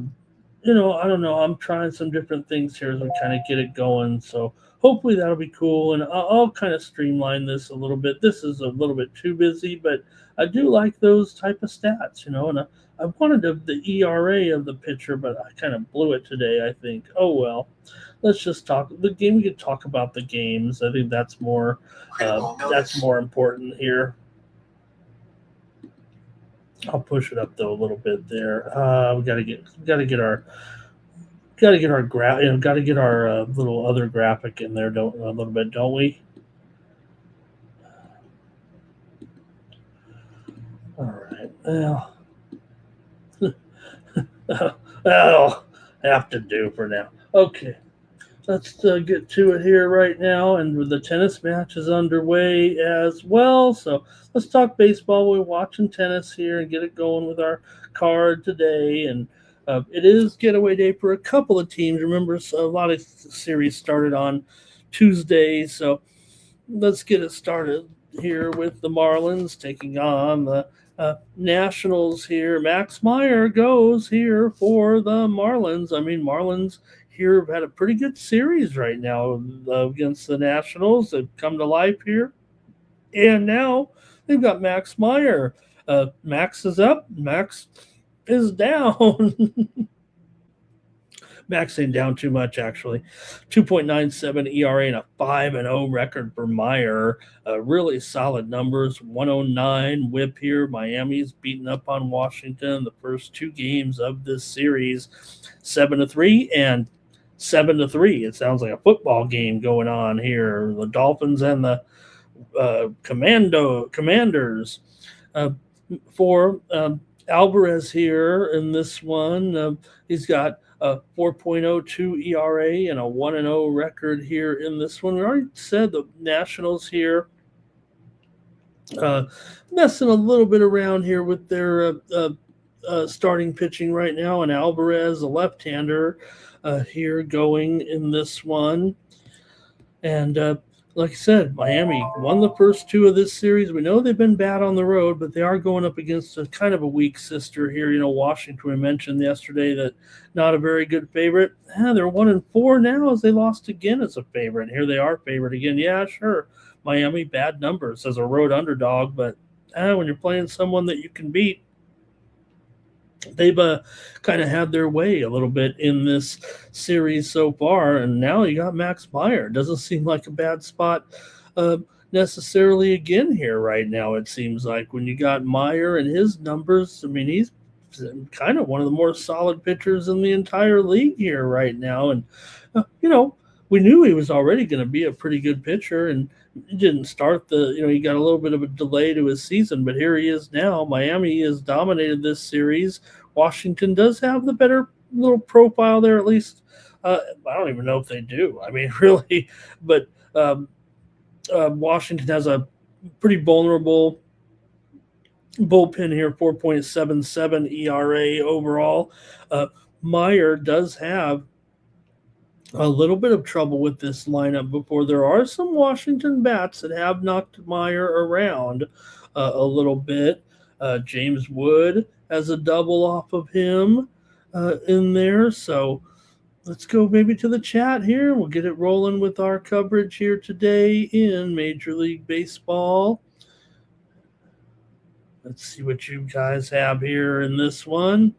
don't know. I'm trying some different things here as we kind of get it going. So hopefully that'll be cool, and I'll kind of streamline this a little bit. This is a little bit too busy, but I do like those type of stats, and I wanted the ERA of the pitcher, but I kind of blew it today, I think. Oh, well. Let's just talk the game. We could talk about the games. I think that's more important here. I'll push it up though a little bit there. We got to get our little other graphic in there, a little bit, don't we? All right. Well, that'll have to do for now. Okay. Let's get to it here right now, and the tennis match is underway as well. So let's talk baseball. We're watching tennis here and get it going with our card today. And it is getaway day for a couple of teams. Remember, a lot of series started on Tuesday, so let's get it started here with the Marlins taking on the Nationals here. Max Meyer goes here for the Marlins. I mean, Marlins here have had a pretty good series right now against the Nationals. They've come to life here. And now they've got Max Meyer. Max is up. Max is down. Max ain't down too much, actually. 2.97 ERA and a 5-0 record for Meyer. Really solid numbers. 109 whip here. Miami's beaten up on Washington the first two games of this series. 7-3 and 7-3. It sounds like a football game going on here. The Dolphins and the Commanders. For Alvarez here in this one, he's got a 4.02 ERA and a 1-0 record here in this one. We already said the Nationals here messing a little bit around here with their starting pitching right now, and Alvarez, a left-hander, here going in this one. And like I said, Miami won the first two of this series. We know they've been bad on the road, but they are going up against a kind of a weak sister here. Washington, we mentioned yesterday that not a very good favorite. They're 1-4 now as they lost again as a favorite. Here they are favored again. Yeah, sure. Miami, bad numbers as a road underdog, but when you're playing someone that you can beat, they've kind of had their way a little bit in this series so far, and now you got Max Meyer. Doesn't seem like a bad spot necessarily again here right now. It seems like when you got Meyer and his numbers, I mean, he's kind of one of the more solid pitchers in the entire league here right now. And, we knew he was already going to be a pretty good pitcher, and he didn't start he got a little bit of a delay to his season, but here he is now. Miami has dominated this series. Washington does have the better little profile there, at least. I don't even know if they do. I mean, really, but Washington has a pretty vulnerable bullpen here, 4.77 ERA overall. Meyer does have a little bit of trouble with this lineup before. There are some Washington bats that have knocked Meyer around a little bit. James Wood has a double off of him in there. So let's go maybe to the chat here. We'll get it rolling with our coverage here today in Major League Baseball. Let's see what you guys have here in this one.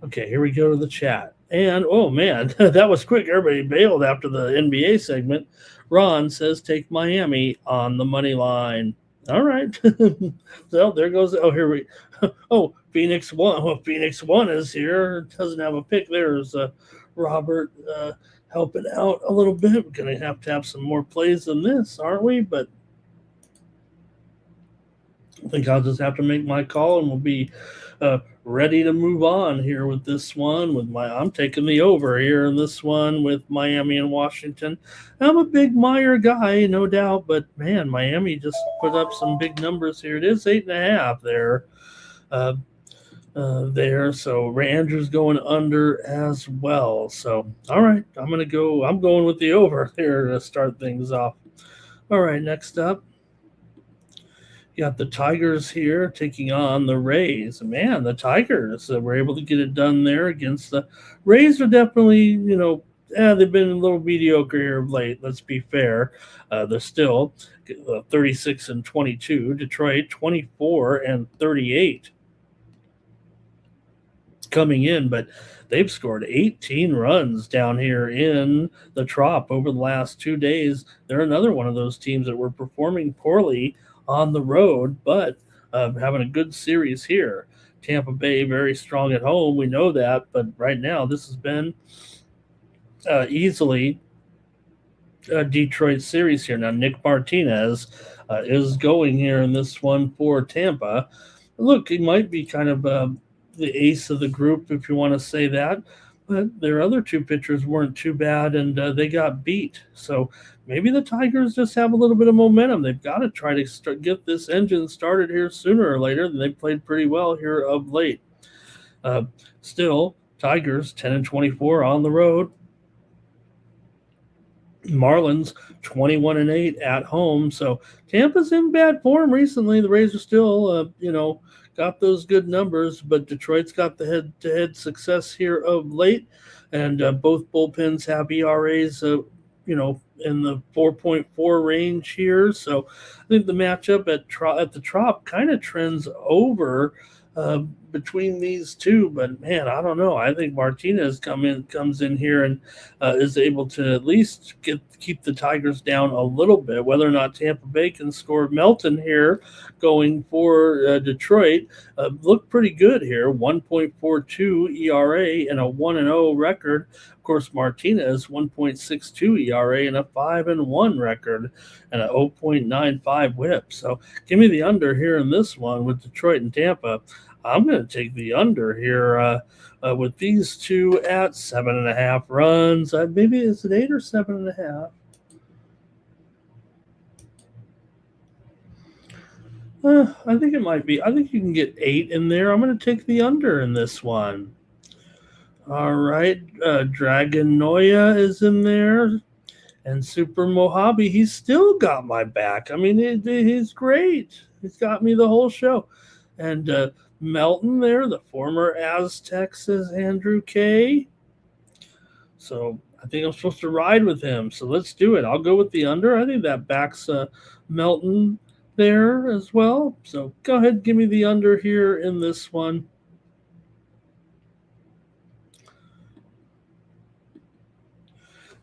Okay, here we go to the chat. And, oh, man, that was quick. Everybody bailed after the NBA segment. Ron says, take Miami on the money line. All right. So there goes. Oh, here we Oh, Phoenix 1. Well, Phoenix 1 is here. Doesn't have a pick. There's Robert helping out a little bit. We're going to have some more plays than this, aren't we? But I think I'll just have to make my call, and we'll be ready to move on here with this one. I'm taking the over here in this one with Miami and Washington. I'm a big Meyer guy, no doubt, but man, Miami just put up some big numbers here. It is 8.5 there. So Andrew's going under as well. So all right, I'm going with the over here to start things off. All right, next up, you got the Tigers here taking on the Rays. Man, the Tigers were able to get it done there against the Rays. Are definitely, they've been a little mediocre here of late. Let's be fair. They're still 36-22. Detroit 24-38 coming in, but they've scored 18 runs down here in the Trop over the last 2 days. They're another one of those teams that were performing poorly on the road, but having a good series here. Tampa Bay very strong at home, we know that, but right now this has been easily a Detroit series here. Now Nick Martinez is going here in this one for Tampa. Look, he might be kind of the ace of the group, if you want to say that, but their other two pitchers weren't too bad, and they got beat. So maybe the Tigers just have a little bit of momentum. They've got to try to get this engine started here sooner or later. They played pretty well here of late. Still, Tigers 10-24 on the road. Marlins 21-8 at home. So Tampa's in bad form recently. The Rays are still, got those good numbers, but Detroit's got the head-to-head success here of late, and both bullpens have ERAs, in the 4.4 range here. So I think the matchup at the Trop kind of trends over between these two, but man, I don't know. I think Martinez comes in here and is able to at least keep the Tigers down a little bit. Whether or not Tampa Bay can score, Melton here going for Detroit looked pretty good here. 1.42 ERA and a 1-0 record. Of course, Martinez 1.62 ERA and a 5-1 record and a 0.95 WHIP. So give me the under here in this one with Detroit and Tampa. I'm going to take the under here with these two at 7.5 runs. Maybe is it 8 or 7.5? I think it might be. I think you can get 8 in there. I'm going to take the under in this one. All right. Dragon Noya is in there. And Super Mojave, he's still got my back. I mean, he's great. He's got me the whole show. And Melton there, the former Aztec, says Andrew K. So I think I'm supposed to ride with him. So let's do it. I'll go with the under. I think that backs Melton there as well. So go ahead, give me the under here in this one.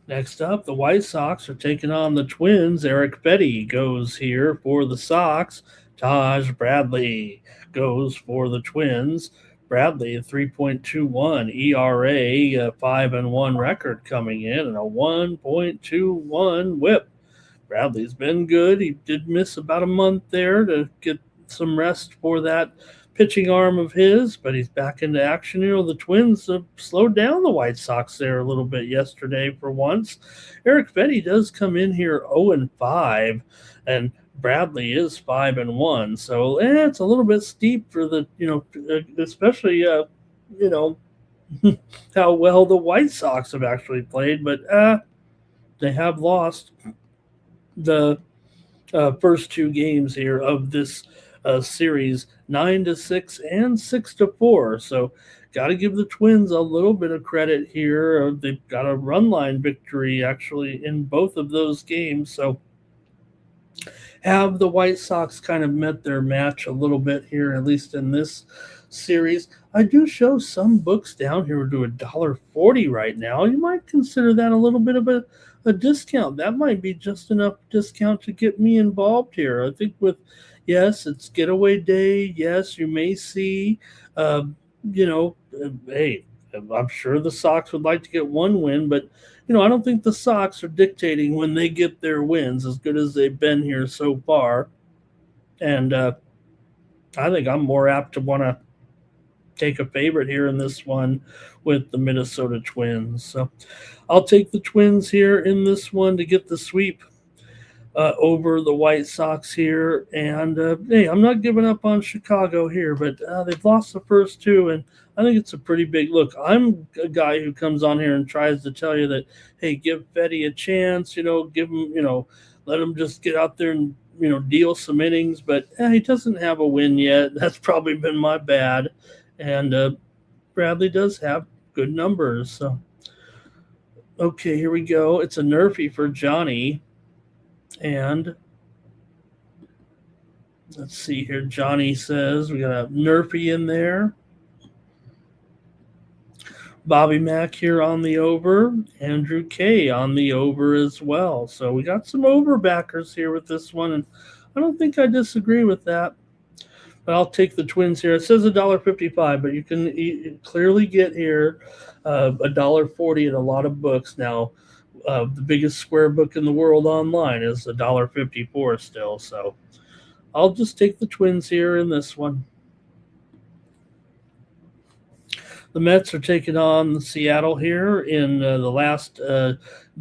Next up, the White Sox are taking on the Twins. Eric Betty goes here for the Sox. Taj Bradley goes for the Twins. Bradley, a 3.21 ERA, 5-1 record coming in, and a 1.21 WHIP. Bradley's been good. He did miss about a month there to get some rest for that pitching arm of his, but he's back into action. The Twins slowed down the White Sox there a little bit yesterday for once. Eric Fetty does come in here 0-5, and Bradley is 5-1. So it's a little bit steep for the, especially, how well the White Sox have actually played, but they have lost the first two games here of this series, 9-6 and 6-4. So got to give the Twins a little bit of credit here. They've got a run line victory actually in both of those games. So have the White Sox kind of met their match a little bit here, at least in this series. I do show some books down here to $1.40 right now. You might consider that a little bit of a discount. That might be just enough discount to get me involved here. I think yes, it's getaway day. Yes, you may see, hey, I'm sure the Sox would like to get one win, but I don't think the Sox are dictating when they get their wins, as good as they've been here so far. And I think I'm more apt to want to take a favorite here in this one with the Minnesota Twins. So I'll take the Twins here in this one to get the sweep over the White Sox here. And, hey, I'm not giving up on Chicago here, but they've lost the first two, and I think it's a pretty big look. I'm a guy who comes on here and tries to tell you that, hey, give Fetty a chance, give him, let him just get out there and, deal some innings. But he doesn't have a win yet. That's probably been my bad. And Bradley does have good numbers. So, okay, here we go. It's a nerfy for Johnny. And let's see here. Johnny says we got a nerfy in there. Bobby Mack here on the over. Andrew K on the over as well. So we got some over backers here with this one, and I don't think I disagree with that. But I'll take the Twins here. It says $1.55, but you can clearly get here $1.40 at a lot of books now. The biggest square book in the world online is $1.54 still. So I'll just take the Twins here in this one. The Mets are taking on Seattle here in the last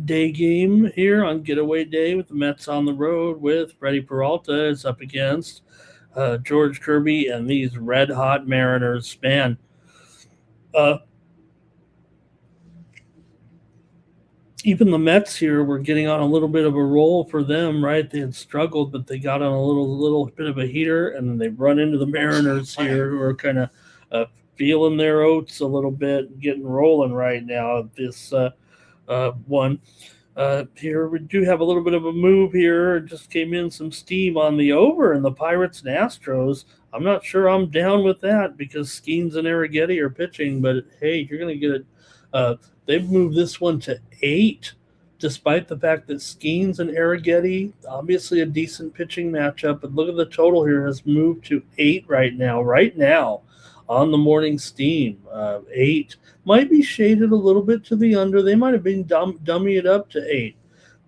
day game here on getaway day with the Mets on the road with Freddie Peralta is up against George Kirby and these red-hot Mariners. Man, even the Mets here were getting on a little bit of a roll for them, right? They had struggled, but they got on a little bit of a heater, and then they run into the Mariners here, who are kind of feeling their oats a little bit, getting rolling right now. This one here, we do have a little bit of a move here. It just came in some steam on the over in the Pirates and Astros. I'm not sure I'm down with that because Skeens and Arrighetti are pitching, but hey, you're going to get it. They've moved this one to 8, despite the fact that Skeens and Arrighetti, obviously a decent pitching matchup, but look at the total here, has moved to 8 right now on the morning steam. 8 might be shaded a little bit to the under. They might have been dummy it up to 8,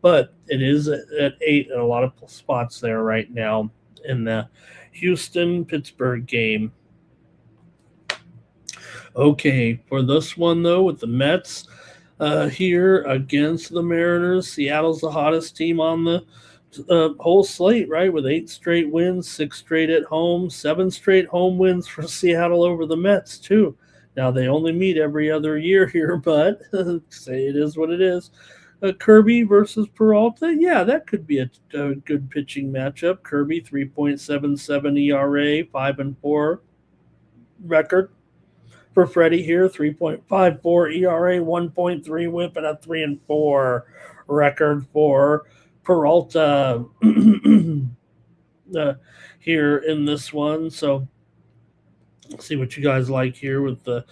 but it is at 8 in a lot of spots there right now in the Houston-Pittsburgh game. Okay, for this one, though, with the Mets here against the Mariners, Seattle's the hottest team on the whole slate, right, with 8 straight wins, 6 straight at home, 7 straight home wins for Seattle over the Mets, too. Now, they only meet every other year here, but say it is what it is. Kirby versus Peralta, yeah, that could be a good pitching matchup. Kirby, 3.77 ERA, 5-4 record. For Freddie here, 3.54 ERA, 1.3 WHIP, and a 3-4 record for Peralta here in this one. So let's see what you guys like here with the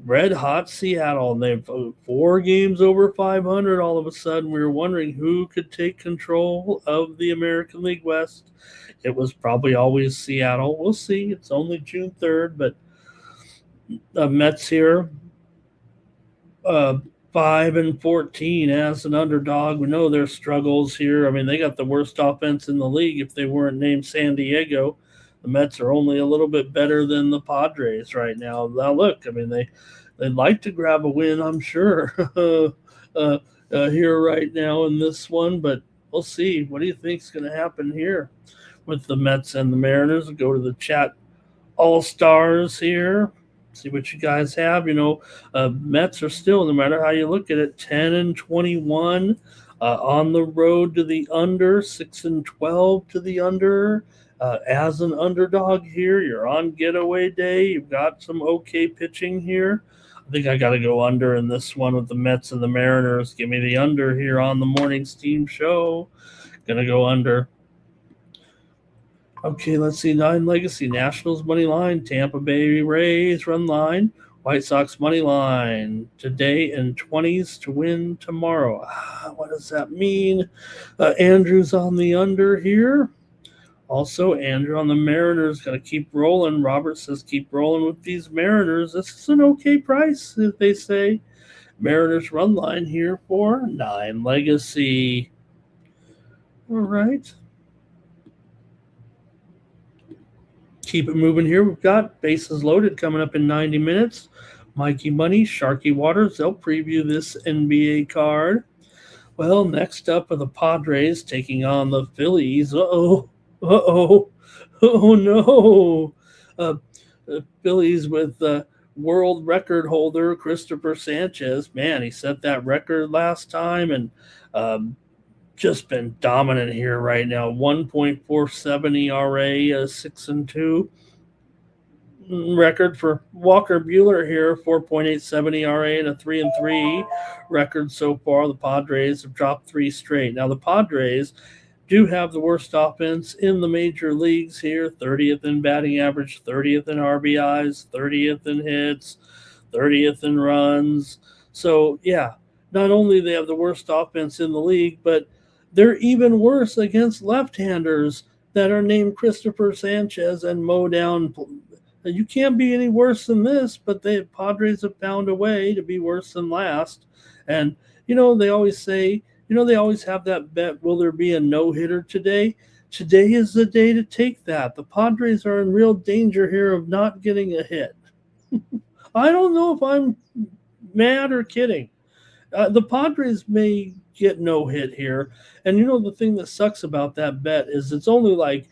red hot Seattle. And they've 4 games over 500. All of a sudden, we were wondering who could take control of the American League West. It was probably always Seattle. We'll see. It's only June 3rd, but Mets here, 5-14 as an underdog. We know their struggles here. I mean, they got the worst offense in the league if they weren't named San Diego. The Mets are only a little bit better than the Padres right now. Now, look, I mean, they'd like to grab a win, I'm sure, here right now in this one, but we'll see. What do you think is going to happen here with the Mets and the Mariners? We'll go to the chat all-stars here. See what you guys have. Mets are still, no matter how you look at it, 10-21 on the road to the under, 6-12 to the under. As an underdog here, you're on getaway day. You've got some okay pitching here. I think I got to go under in this one with the Mets and the Mariners. Give me the under here on the Morning Steam Show. Gonna go under. Okay, let's see. 9 legacy. Nationals money line. Tampa Bay Rays run line. White Sox money line. Today in 20s to win tomorrow. What does that mean? Andrew's on the under here. Also, Andrew on the Mariners. Got to keep rolling. Robert says keep rolling with these Mariners. This is an okay price, if they say. Mariners run line here for 9 legacy. All right. Keep it moving here. We've got bases loaded coming up in 90 minutes. Mikey Money, Sharky Waters, they'll preview this NBA card. Well, next up are the Padres taking on the Phillies. Oh no. The Phillies with the world record holder, Christopher Sanchez. Man, he set that record last time and just been dominant here right now. 1.47 ERA, 6-2. Record for Walker Buehler here, 4.87 ERA and a 3-3 record so far. The Padres have dropped 3 straight. Now the Padres do have the worst offense in the major leagues here. 30th in batting average, 30th in RBIs, 30th in hits, 30th in runs. So yeah, not only they have the worst offense in the league, but they're even worse against left-handers that are named Christopher Sanchez and mow down. You can't be any worse than this, but the Padres have found a way to be worse than last. And, they always say, they always have that bet, will there be a no-hitter today? Today is the day to take that. The Padres are in real danger here of not getting a hit. I don't know if I'm mad or kidding. The Padres may get no hit here. And the thing that sucks about that bet is it's only like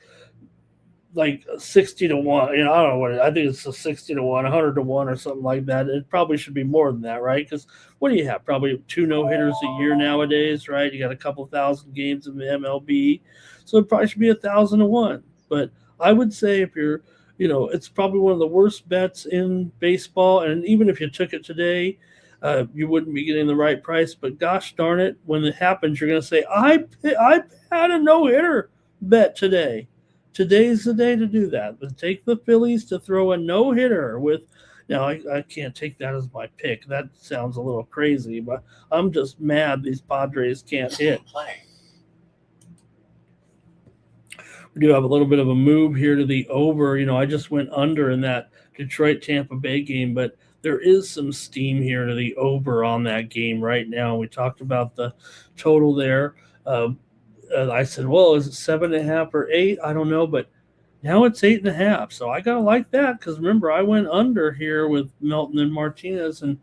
60 to 1. I don't know what I think it's a 60 to 1, 100 to 1 or something like that. It probably should be more than that, right? Because what do you have? Probably 2 no-hitters a year nowadays, right? You got a couple thousand games in the MLB. So it probably should be 1,000 to 1. But I would say if you're, it's probably one of the worst bets in baseball. And even if you took it today, you wouldn't be getting the right price. But gosh darn it, when it happens, you're going to say, I had a no-hitter bet today. Today's the day to do that. But take the Phillies to throw a no-hitter with – now, I can't take that as my pick. That sounds a little crazy, but I'm just mad these Padres can't hit. We do have a little bit of a move here to the over. I just went under in that Detroit-Tampa Bay game, but there is some steam here to the over on that game right now. We talked about the total there. I said, well, is it 7.5 or 8? I don't know, but now it's 8.5. So I gotta like that because remember I went under here with Melton and Martinez, and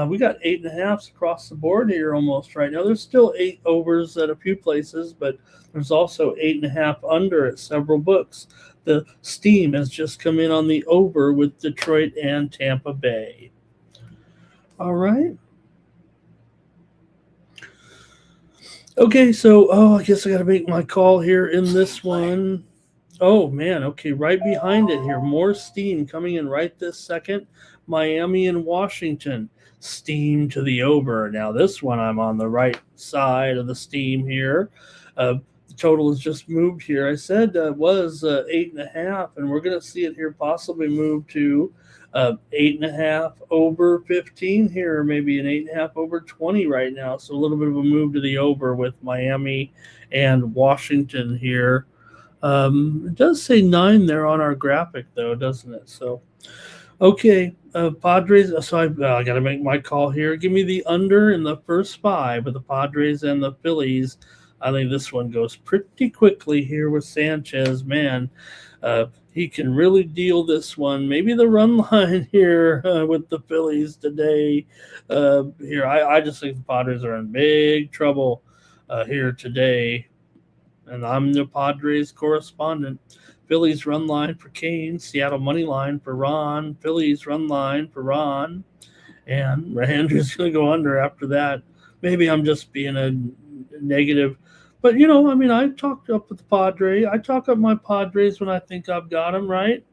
we got 8.5s across the board here almost right now. There's still 8 overs at a few places, but there's also 8.5 under at several books. The steam has just come in on the over with Detroit and Tampa Bay. All right. Okay, so, I guess I got to make my call here in this one. Oh, man, okay, right behind it here. More steam coming in right this second. Miami and Washington. Steam to the over. Now, this one I'm on the right side of the steam here. The total has just moved here. I said it was 8.5, and we're going to see it here possibly move to 8.5 over 15 here, maybe an 8.5 over 20 right now. So a little bit of a move to the over with Miami and Washington here. It does say 9 there on our graphic, though, doesn't it? So, okay, Padres. So I got to make my call here. Give me the under in the first 5 with the Padres and the Phillies. I think this one goes pretty quickly here with Sanchez. Man, he can really deal this one. Maybe the run line here with the Phillies today. Here, I just think the Padres are in big trouble here today. And I'm the Padres correspondent. Phillies run line for Kane, Seattle money line for Ron, Phillies run line for Ron, and Andrew's going to go under after that. Maybe I'm just being a negative, but I mean, I talked up with the Padres. I talk up my Padres when I think I've got them right.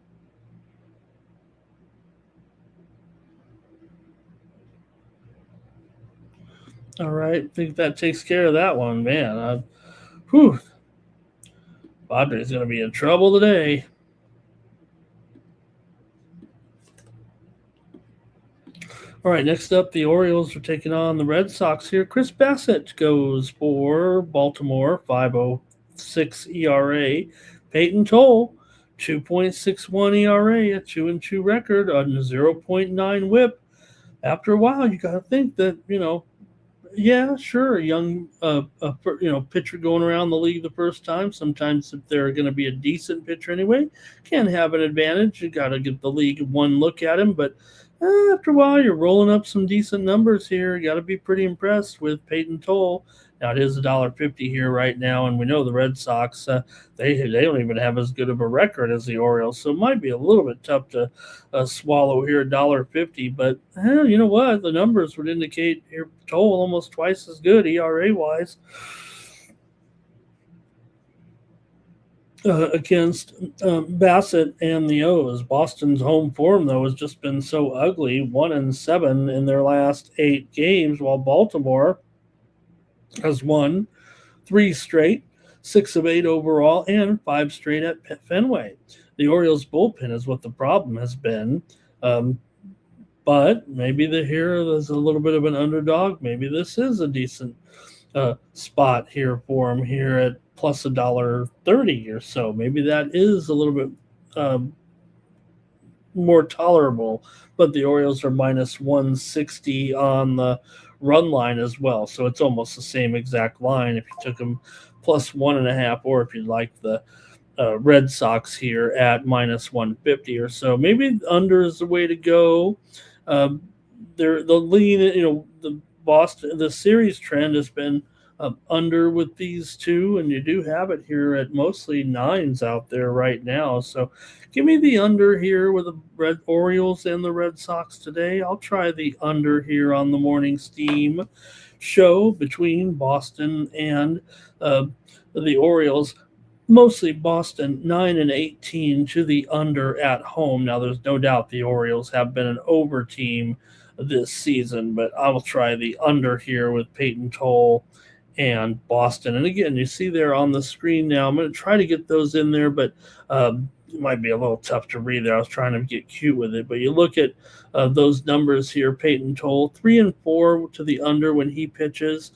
All right, I think that takes care of that one, man. Padres going to be in trouble today. All right, next up, the Orioles are taking on the Red Sox here. Chris Bassett goes for Baltimore, 5.06 ERA. Peyton Toll, 2.61 ERA, a 2-2 record on a 0.9 WHIP. After a while, you got to think that yeah, sure, a young pitcher going around the league the first time. Sometimes if they're going to be a decent pitcher anyway, can have an advantage. You got to give the league one look at him, but after a while, you're rolling up some decent numbers here. You got to be pretty impressed with Peyton Toll. Now it is $1.50 here right now, and we know the Red Sox they don't even have as good of a record as the Orioles, so it might be a little bit tough to swallow here $1.50. But you know what? The numbers would indicate here Toll almost twice as good ERA wise. Against Bassett and the O's. Boston's home form, though, has just been so ugly, 1-7 in their last 8 games, while Baltimore has won 3 straight, 6 of 8 overall, and 5 straight at Fenway. The Orioles' bullpen is what the problem has been, but maybe there's a little bit of an underdog. Maybe this is a decent spot here for them here at plus $1.30 or so. Maybe that is a little bit more tolerable, but the Orioles are minus 160 on the run line as well. So it's almost the same exact line if you took them plus 1.5, or if you like the Red Sox here at minus 150 or so. Maybe under is the way to go. They're the lean, the series trend has been under with these two, and you do have it here at mostly 9s out there right now. So give me the under here with the Red Orioles and the Red Sox today. I'll try the under here on the morning steam show between Boston and the Orioles. Mostly Boston 9-18 to the under at home. Now there's no doubt the Orioles have been an over team this season, but I will try the under here with Peyton Toll and Boston. And again, you see there on the screen now, I'm going to try to get those in there, but it might be a little tough to read there. I was trying to get cute with it, but you look at those numbers here. Peyton Toll 3-4 to the under when he pitches,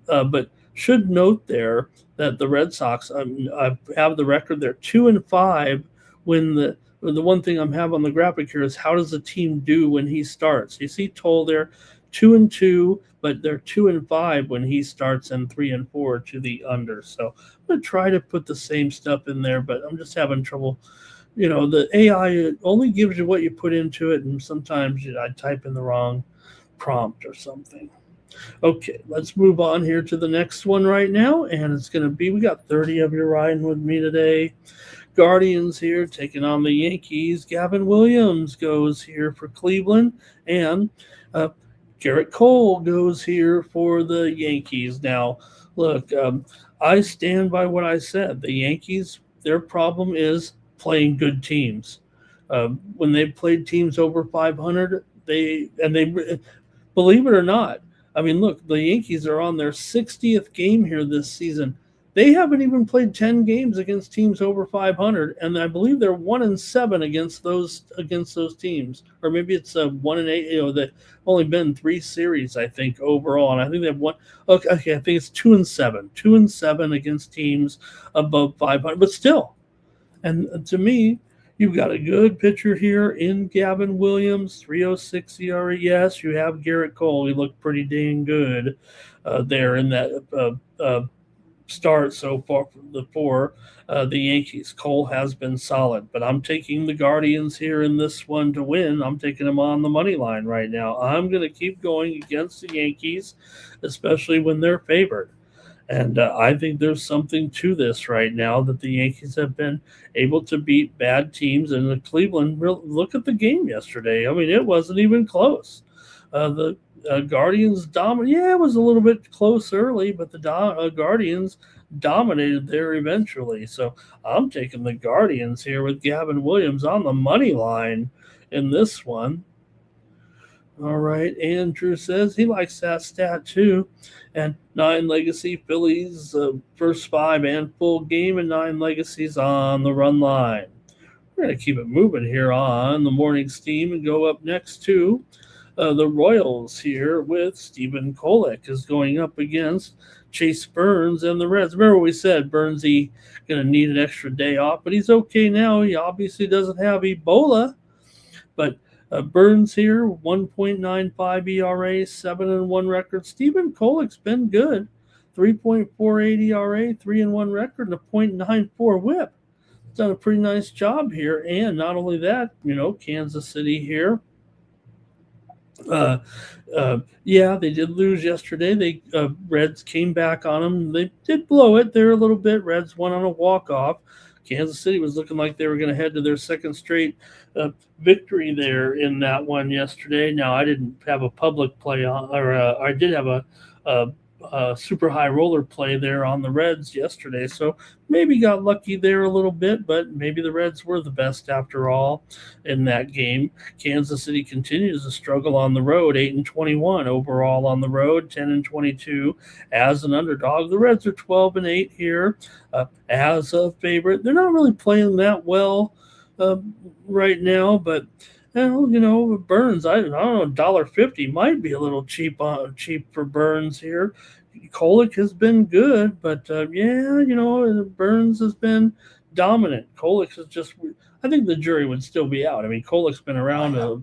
but should note there that the Red Sox, I have the record there 2-5 when the one thing I'm have on the graphic here is how does the team do when he starts? You see Toll there 2-2, but they're 2-5 when he starts and 3-4 to the under. So I'm going to try to put the same stuff in there, but I'm just having trouble. The AI only gives you what you put into it, and sometimes I type in the wrong prompt or something. Okay, let's move on here to the next one right now, and it's going to be, we got 30 of you riding with me today. Guardians here taking on the Yankees. Gavin Williams goes here for Cleveland, and Garrett Cole goes here for the Yankees. Now, look, I stand by what I said. The Yankees, their problem is playing good teams. When they played teams over 500, they believe it or not, I mean, look, the Yankees are on their 60th game here this season. They haven't even played 10 games against teams over 500, and I believe they're 1-7 against those teams, or maybe it's 1-8. They've only been 3 series, I think, overall, and I think they've won. Okay, I think it's 2-7, 2-7 against teams above 500, but still, and to me, You've got a good pitcher here in Gavin Williams, 3.06 ERA. Yes, you have Garrett Cole. He looked pretty dang good there in that start so far for the Yankees. Cole has been solid, but I'm taking the Guardians here in this one to win. I'm taking them on the money line right now. I'm going to keep going against the Yankees, especially when they're favored. And I think there's something to this right now that the Yankees have been able to beat bad teams. And the Cleveland, look at the game yesterday. I mean, it wasn't even close. The Guardians dominated. Yeah, it was a little bit close early, but the Guardians dominated there eventually. So I'm taking the Guardians here with Gavin Williams on the money line in this one. All right, Andrew says he likes that stat too. And 9 legacy Phillies, first 5 and full game, and 9 legacies on the run line. We're going to keep it moving here on the morning steam and go up next to the Royals here with Stephen Kolek is going up against Chase Burns and the Reds. Remember we said Burnsy going to need an extra day off, but he's okay now. He obviously doesn't have Ebola, but Burns here, 1.95 ERA, 7-1 record. Stephen Kolek's been good, 3.48 ERA, 3-1 record, and a .94 WHIP. Done a pretty nice job here, and not only that, Kansas City here. Yeah, they did lose yesterday. They Reds came back on them. They did blow it there a little bit. Reds won on a walk-off. Kansas City was looking like they were going to head to their second straight victory there in that one yesterday. Now, I didn't have a public play on, or I did have a super high roller play there on the Reds yesterday. So maybe got lucky there a little bit, but maybe the Reds were the best after all in that game. Kansas City continues to struggle on the road, 8-21 overall on the road, 10-22 as an underdog. The Reds are 12-8 here as a favorite. They're not really playing that well right now, but Burns, I don't know, $1.50 might be a little cheap for Burns here. Kolek has been good, but Burns has been dominant. Kolek is just, I think the jury would still be out. I mean, Kolek's been around a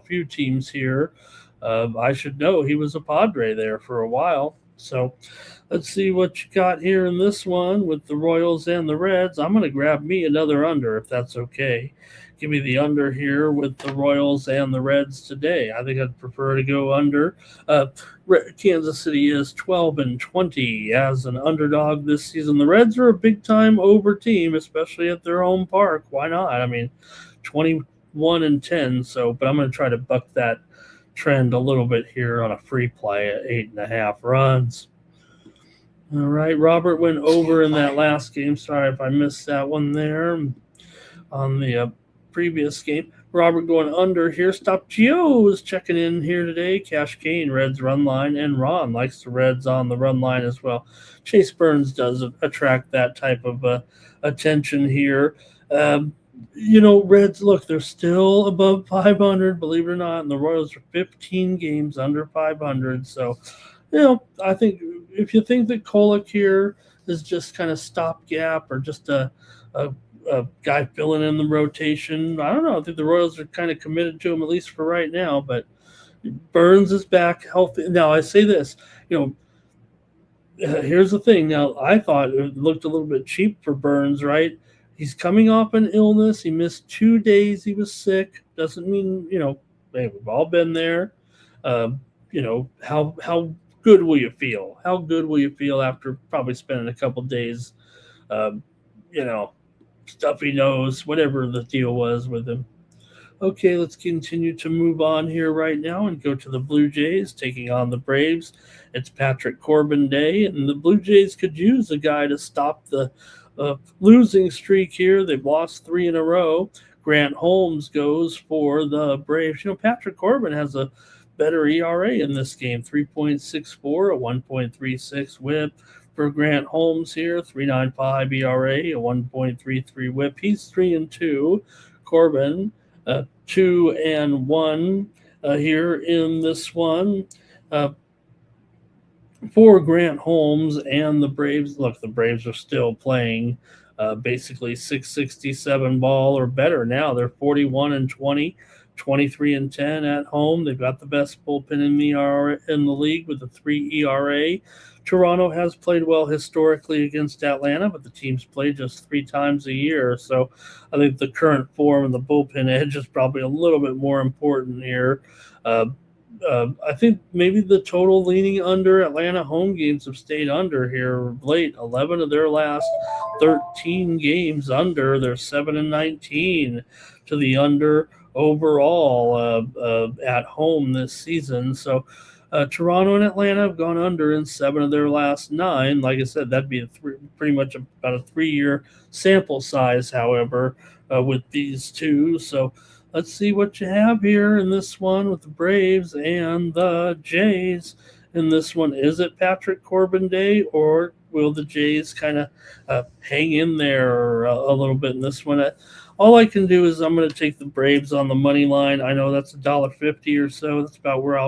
few teams here. I should know he was a Padre there for a while. So let's see what you got here in this one with the Royals and the Reds. I'm going to grab me another under if that's okay. Give me the under here with the Royals and the Reds today. I think I'd prefer to go under. Kansas City is 12-20 as an underdog this season. The Reds are a big-time over team, especially at their home park. Why not? I mean, 21-10. So, but I'm going to try to buck that trend a little bit here on a free play at 8.5 runs. All right, Robert went over in that last game. Sorry if I missed that one there on the previous game. Robert going under here. Stop Gio is checking in here today. Cash Kane, Reds run line, and Ron likes the Reds on the run line as well. Chase Burns does attract that type of attention here. Reds, look, they're still above 500, believe it or not, and the Royals are 15 games under 500. So, I think if you think that Kolek here is just kind of stopgap or just a guy filling in the rotation, I don't know. I think the Royals are kind of committed to him, at least for right now, but Burns is back healthy. Now, I say this, here's the thing. Now, I thought it looked a little bit cheap for Burns, right? He's coming off an illness. He missed 2 days. He was sick. Doesn't mean, hey, we've all been there. How good will you feel? How good will you feel after probably spending a couple days, stuffy nose, whatever the deal was with him. Okay, let's continue to move on here right now and go to the Blue Jays taking on the Braves. It's Patrick Corbin Day, and the Blue Jays could use a guy to stop the losing streak here. They've lost 3 in a row. Grant Holmes goes for the Braves. Patrick Corbin has a better ERA in this game, 3.64, a 1.36 WHIP. For Grant Holmes here, 3.95 ERA, a 1.33 WHIP. He's 3-2. Corbin, 2-1 here in this one. For Grant Holmes and the Braves, look, the Braves are still playing basically 667 ball or better now. They're 41-20, 23-10 at home. They've got the best bullpen in the league with a 3 ERA. Toronto has played well historically against Atlanta, but the teams play just 3 times a year. So I think the current form and the bullpen edge is probably a little bit more important here. I think maybe the total leaning under. Atlanta home games have stayed under here late. 11 of their last 13 games under. They're 7-19 to the under overall at home this season. So Toronto and Atlanta have gone under in 7 of their last 9. Like I said, that'd be pretty much about a 3-year sample size, however, with these two. So let's see what you have here in this one with the Braves and the Jays. In this one, is it Patrick Corbin Day, or will the Jays kind of hang in there a little bit in this one? All I can do is I'm going to take the Braves on the money line. I know that's $1.50 or so. That's about where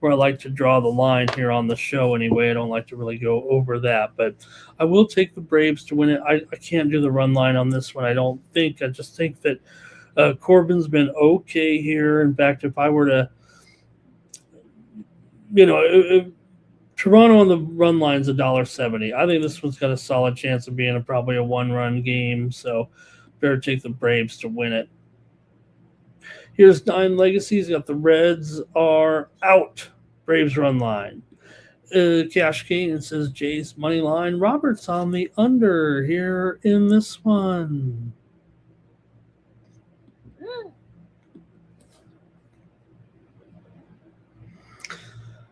where I like to draw the line here on the show anyway. I don't like to really go over that, but I will take the Braves to win it. I can't do the run line on this one, I don't think. I just think that Corbin's been okay here. In fact, if I were to, Toronto on the run line's $1.70. I think this one's got a solid chance of being probably a 1-run game, so better take the Braves to win it. Here's 9 legacies. Got the Reds are out. Braves run line. Cash Kane says Jays money line. Roberts on the under here in this one.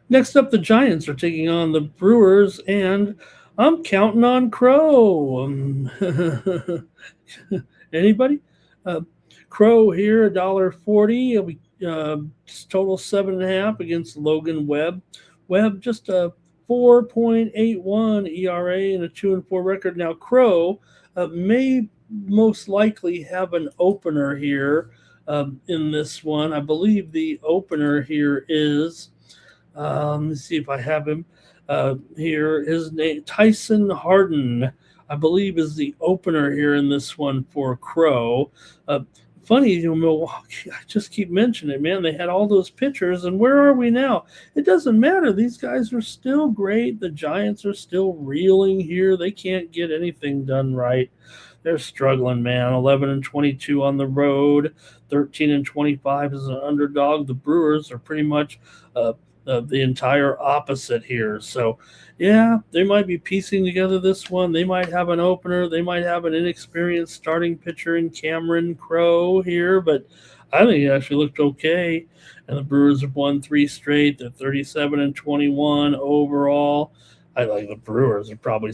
Next up, the Giants are taking on the Brewers, and I'm counting on Crow. Anybody? Crow here, $1.40. It'll be total 7.5 against Logan Webb. Webb just a 4.81 ERA and a 2-4 record. Now Crow may most likely have an opener here in this one. I believe the opener here is. Let me see if I have him here. His name, Tyson Harden, I believe, is the opener here in this one for Crow. Funny, Milwaukee, I just keep mentioning it, man. They had all those pitchers, and where are we now? It doesn't matter. These guys are still great. The Giants are still reeling here. They can't get anything done right. They're struggling, man. 11-22 on the road, 13-25 as an underdog. The Brewers are pretty much the entire opposite here. So, yeah, they might be piecing together this one. They might have an opener. They might have an inexperienced starting pitcher in Cameron Crowe here, but I think it actually looked okay. And the Brewers have won 3 straight. They're 37-21 overall. I like the Brewers are probably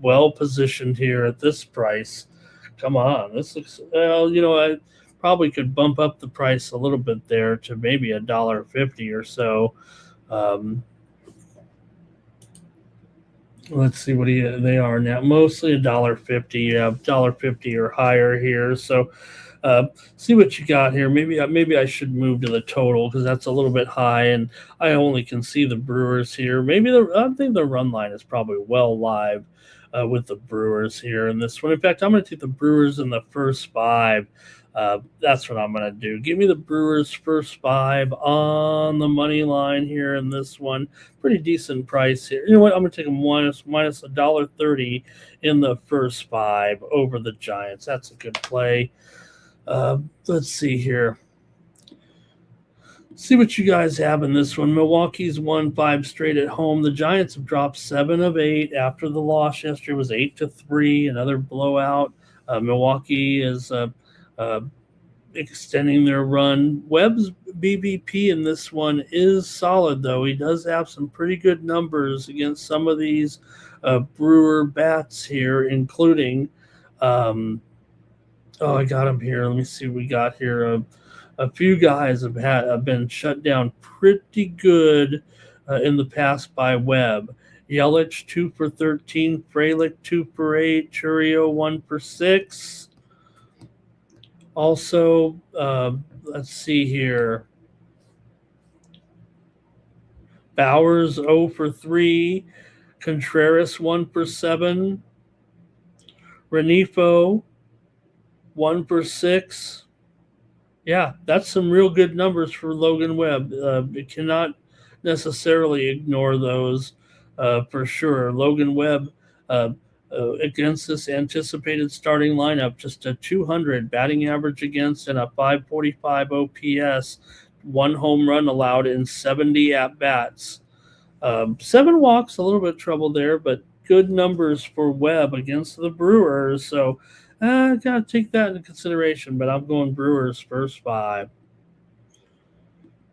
well positioned here at this price. Come on, this looks I probably could bump up the price a little bit there to maybe $1.50 or so. Let's see what they are now. Mostly $1.50. Yeah, $1.50 or higher here. So see what you got here. Maybe I should move to the total because that's a little bit high, and I only can see the Brewers here. I think the run line is probably well live with the Brewers here in this one. In fact, I'm going to take the Brewers in the first 5. That's what I'm going to do. Give me the Brewers first 5 on the money line here in this one. Pretty decent price here. You know what? I'm going to take them minus $1.30 in the first 5 over the Giants. That's a good play. Let's see here. See what you guys have in this one. Milwaukee's won 5 straight at home. The Giants have dropped 7 of 8 after the loss yesterday. It was 8-3, another blowout. Milwaukee is extending their run. Webb's BVP in this one is solid, though. He does have some pretty good numbers against some of these Brewer bats here, including I got him here. Let me see what we got here. A few guys have been shut down pretty good in the past by Webb. Yelich 2 for 13, Frelick 2 for 8, Churio 1 for 6. Also, let's see here. Bowers 0 for 3, Contreras 1 for 7, Renifo, 1 for 6. Yeah, that's some real good numbers for Logan Webb. You cannot necessarily ignore those for sure. Logan Webb uh, against this anticipated starting lineup, just a 200 batting average against and a 545 OPS, 1 home run allowed in 70 at bats. 7 walks, a little bit of trouble there, but good numbers for Webb against the Brewers. So gotta take that into consideration. But I'm going Brewers first 5.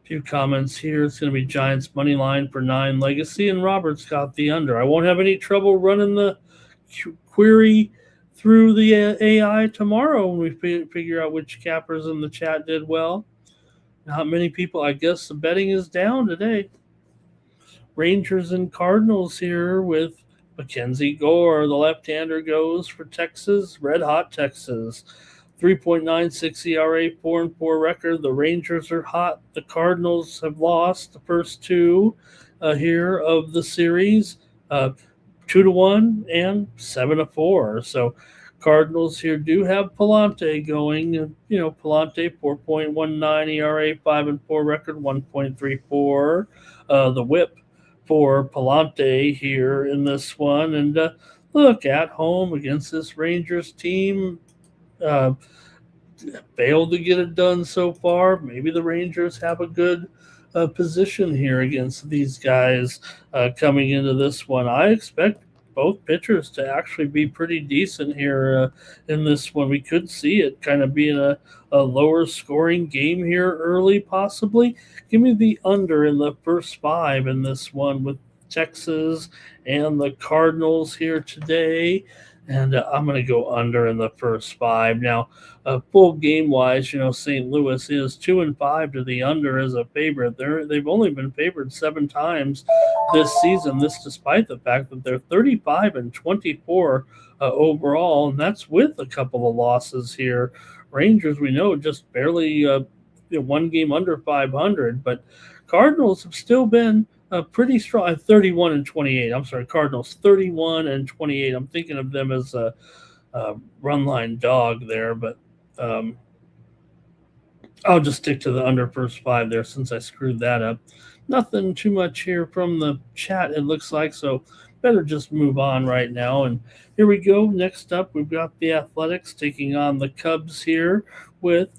Few comments here. It's going to be Giants money line for 9 legacy, and Robert's got the under. I won't have any trouble running the query through the AI tomorrow when we figure out which cappers in the chat did well. Not many people. I guess the betting is down today. Rangers and Cardinals here with Mackenzie Gore. The left-hander goes for Texas, red hot Texas. 3.96 ERA, 4-4 record. The Rangers are hot. The Cardinals have lost the first 2 here of the series, 2-1 and 7-4. So Cardinals here do have Palante going. Palante 4.19 ERA, 5-4 record, 1.34. The WHIP for Palante here in this one. And look, at home against this Rangers team, failed to get it done so far. Maybe the Rangers have a good position here against these guys coming into this one. I expect both pitchers to actually be pretty decent here in this one. We could see it kind of being a lower scoring game here early, possibly. Give me the under in the first 5 in this one with Texas and the Cardinals here today. And I'm going to go under in the first 5. Now, full game wise, St. Louis is 2-5 to the under as a favorite. They've only been favored 7 times this season. This despite the fact that they're 35-24 overall, and that's with a couple of losses here. Rangers, we know, just barely 1 game under 500, but Cardinals have still been pretty strong. 31-28. I'm sorry, Cardinals 31-28. I'm thinking of them as a run line dog there, but I'll just stick to the under first 5 there since I screwed that up. Nothing too much here from the chat, it looks like, so better just move on right now. And here we go. Next up, we've got the Athletics taking on the Cubs here with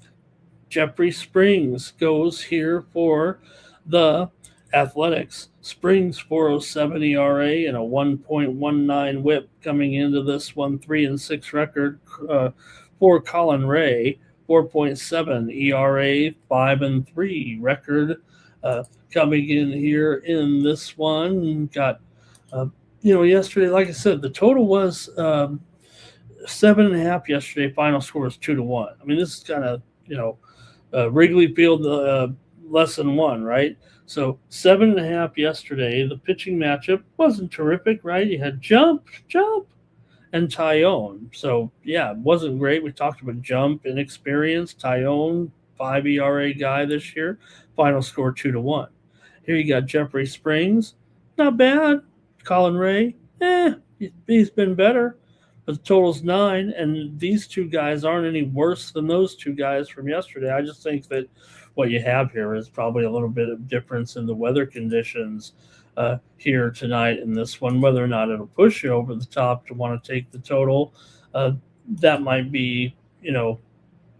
Jeffrey Springs goes here for the Athletics. Springs 4.07 ERA and a 1.19 WHIP coming into this one. 3-6 record for Colin Ray. 4.7 ERA, 5-3 record coming in here in this one. Got yesterday, like I said, the total was 7.5 yesterday. Final score was 2-1. I mean, this is kind of Wrigley Field less than 1, right? So 7.5 yesterday. The pitching matchup wasn't terrific, right? You had Jump, and Tyone. So yeah, it wasn't great. We talked about Jump, inexperienced. Tyone, 5 ERA guy this year. Final score 2-1. Here you got Jeffrey Springs, not bad. Colin Ray, he's been better. But the total's 9, and these 2 guys aren't any worse than those 2 guys from yesterday. I just think that what you have here is probably a little bit of difference in the weather conditions here tonight in this one. Whether or not it'll push you over the top to want to take the total, that might be,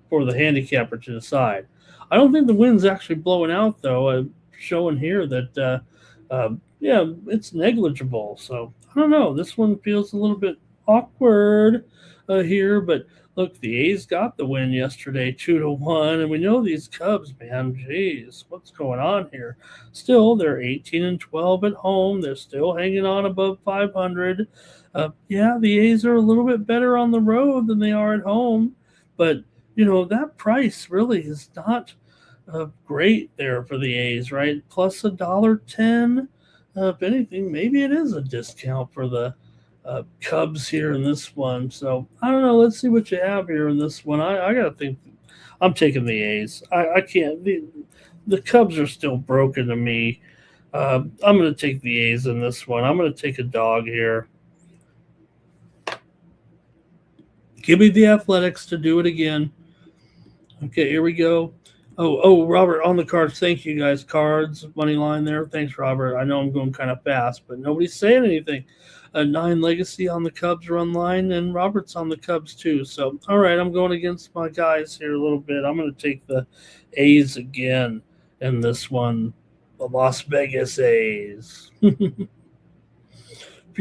for the handicapper to decide. I don't think the wind's actually blowing out, though. Showing here that, it's negligible. So I don't know. This one feels a little bit awkward here, but look, the A's got the win yesterday, 2-1, and we know these Cubs, man, geez, what's going on here? Still, they're 18-12 at home. They're still hanging on above 500. The A's are a little bit better on the road than they are at home, but that price really is not great there for the A's, right? Plus $1.10. If anything, maybe it is a discount for the Cubs here in this one. So I don't know. Let's see what you have here in this one. I gotta think. I'm taking the A's. I can't. The Cubs are still broken to me. I'm going to take the A's in this one. I'm going to take a dog here. Give me the Athletics to do it again. Okay, here we go. Robert, on the cards. Thank you, guys. Cards, money line there. Thanks, Robert. I know I'm going kind of fast, but nobody's saying anything. 9 Legacy on the Cubs run line, and Robert's on the Cubs too. So, all right, I'm going against my guys here a little bit. I'm going to take the A's again in this one. The Las Vegas A's. Few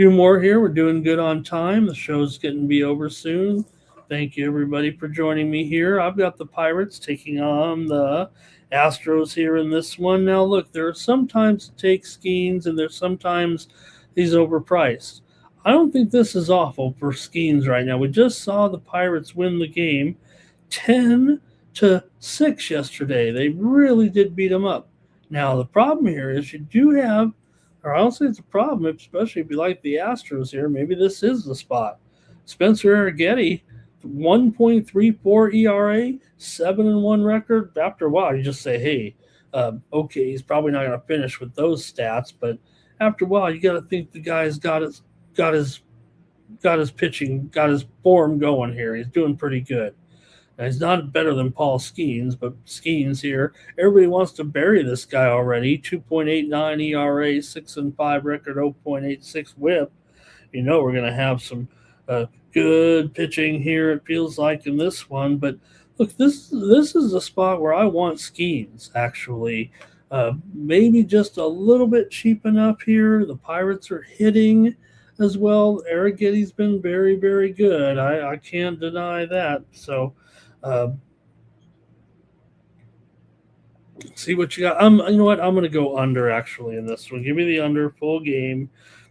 more here. We're doing good on time. The show's getting to be over soon. Thank you, everybody, for joining me here. I've got the Pirates taking on the Astros here in this one. Now, look, there are sometimes it takes Skeens, and there's sometimes he's overpriced. I don't think this is awful for Skeens right now. We just saw the Pirates win the game 10-6 yesterday. They really did beat them up. Now, the problem here is you do have, or I don't say it's a problem, especially if you like the Astros here. Maybe this is the spot. Spencer Arrighetti, 1.34 ERA, 7-1 record. After a while, you just say, hey, okay, he's probably not going to finish with those stats, but after a while, you got to think the guy's got his pitching, got his form going here. He's doing pretty good. Now, he's not better than Paul Skeens, but Skeens here, everybody wants to bury this guy already. 2.89 ERA, 6-5 record, 0.86 WHIP. You know we're going to have some good pitching here, it feels like, in this one. But look, this is a spot where I want Skeens, actually. Maybe just a little bit cheap enough here. The Pirates are hitting as well. Arrighetti's been very, very good. I can't deny that. So see what you got. You know what? I'm going to go under, actually, in this one. Give me the under, full game.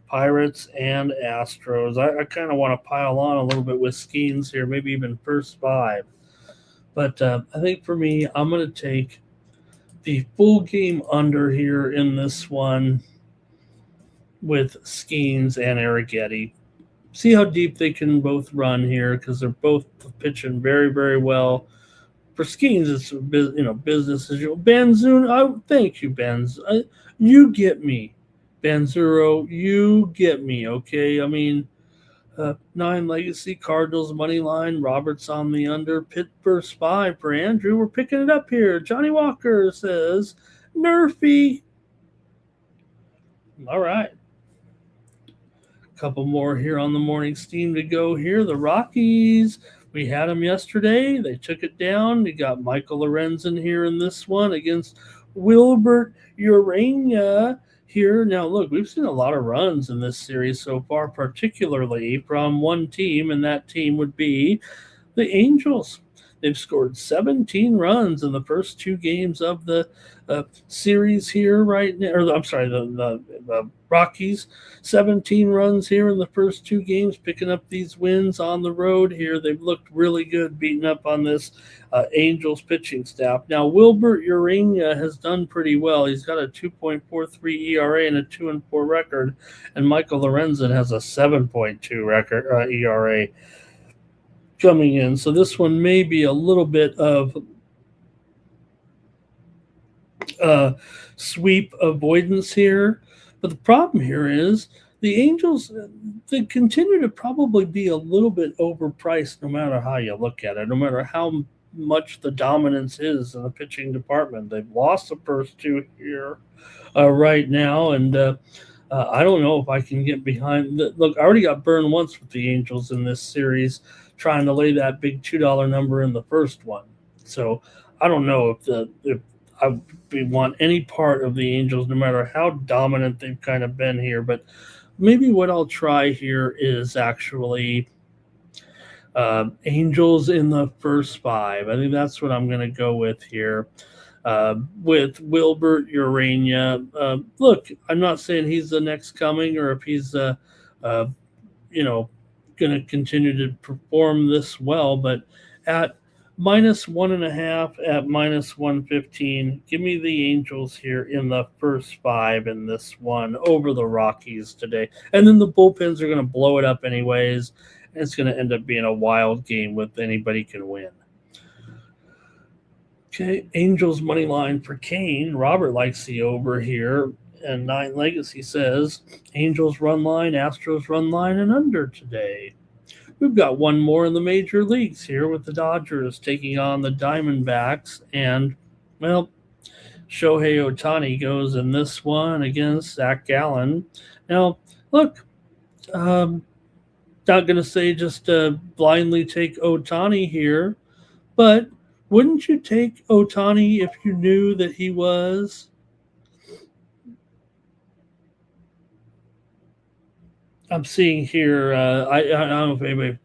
Pirates and Astros. I kind of want to pile on a little bit with Skeens here, maybe even first 5. But I think for me, I'm going to take the full game under here in this one with Skeens and Arrighetti. See how deep they can both run here, because they're both pitching very, very well. For Skeens, it's business as usual. Banzoon, thank you, Benz. You get me. Banzuro, you get me, okay? I mean, 9 Legacy, Cardinals, money line, Roberts on the under, Pitt first 5 for Andrew. We're picking it up here. Johnny Walker says, Nerfy. All right. A couple more here on the morning steam to go here. The Rockies, we had them yesterday. They took it down. You got Michael Lorenzen here in this one against Wilbert Urania here. Now, look, we've seen a lot of runs in this series so far, particularly from one team, and that team would be the Angels. They've scored 17 runs in the first 2 games of the series here right now. Or I'm sorry, the Rockies, 17 runs here in the first 2 games, picking up these wins on the road here. They've looked really good beating up on this Angels pitching staff. Now, Wilbert Urania has done pretty well. He's got a 2.43 ERA and a 2-4 record, and Michael Lorenzen has a 7.2 record ERA coming in. So this one may be a little bit of sweep avoidance here. But the problem here is the Angels, they continue to probably be a little bit overpriced no matter how you look at it, no matter how much the dominance is in the pitching department. They've lost the first 2 here right now, and I don't know if I can get behind. Look, I already got burned once with the Angels in this series, trying to lay that big $2 number in the first one. So I don't know if I want any part of the Angels, no matter how dominant they've kind of been here. But maybe what I'll try here is actually Angels in the first 5. I think that's what I'm going to go with here. With Wilbert Urania. Look, I'm not saying he's the next coming, or if he's going to continue to perform this well, but at -1.5, at -115, give me the Angels here in the first 5 in this one over the Rockies today. And then the bullpens are going to blow it up anyways, and it's going to end up being a wild game with anybody can win. Okay, Angels money line for Kane. Robert likes the over here. And 9 Legacy says Angels run line, Astros run line, and under today. we've got one more in the major leagues here with the Dodgers taking on the Diamondbacks. And, well, Shohei Ohtani goes in this one against Zach Gallen. Now, look, not going to say just blindly take Ohtani here, but wouldn't you take Ohtani if you knew that he was I'm seeing here, I don't know if anybody,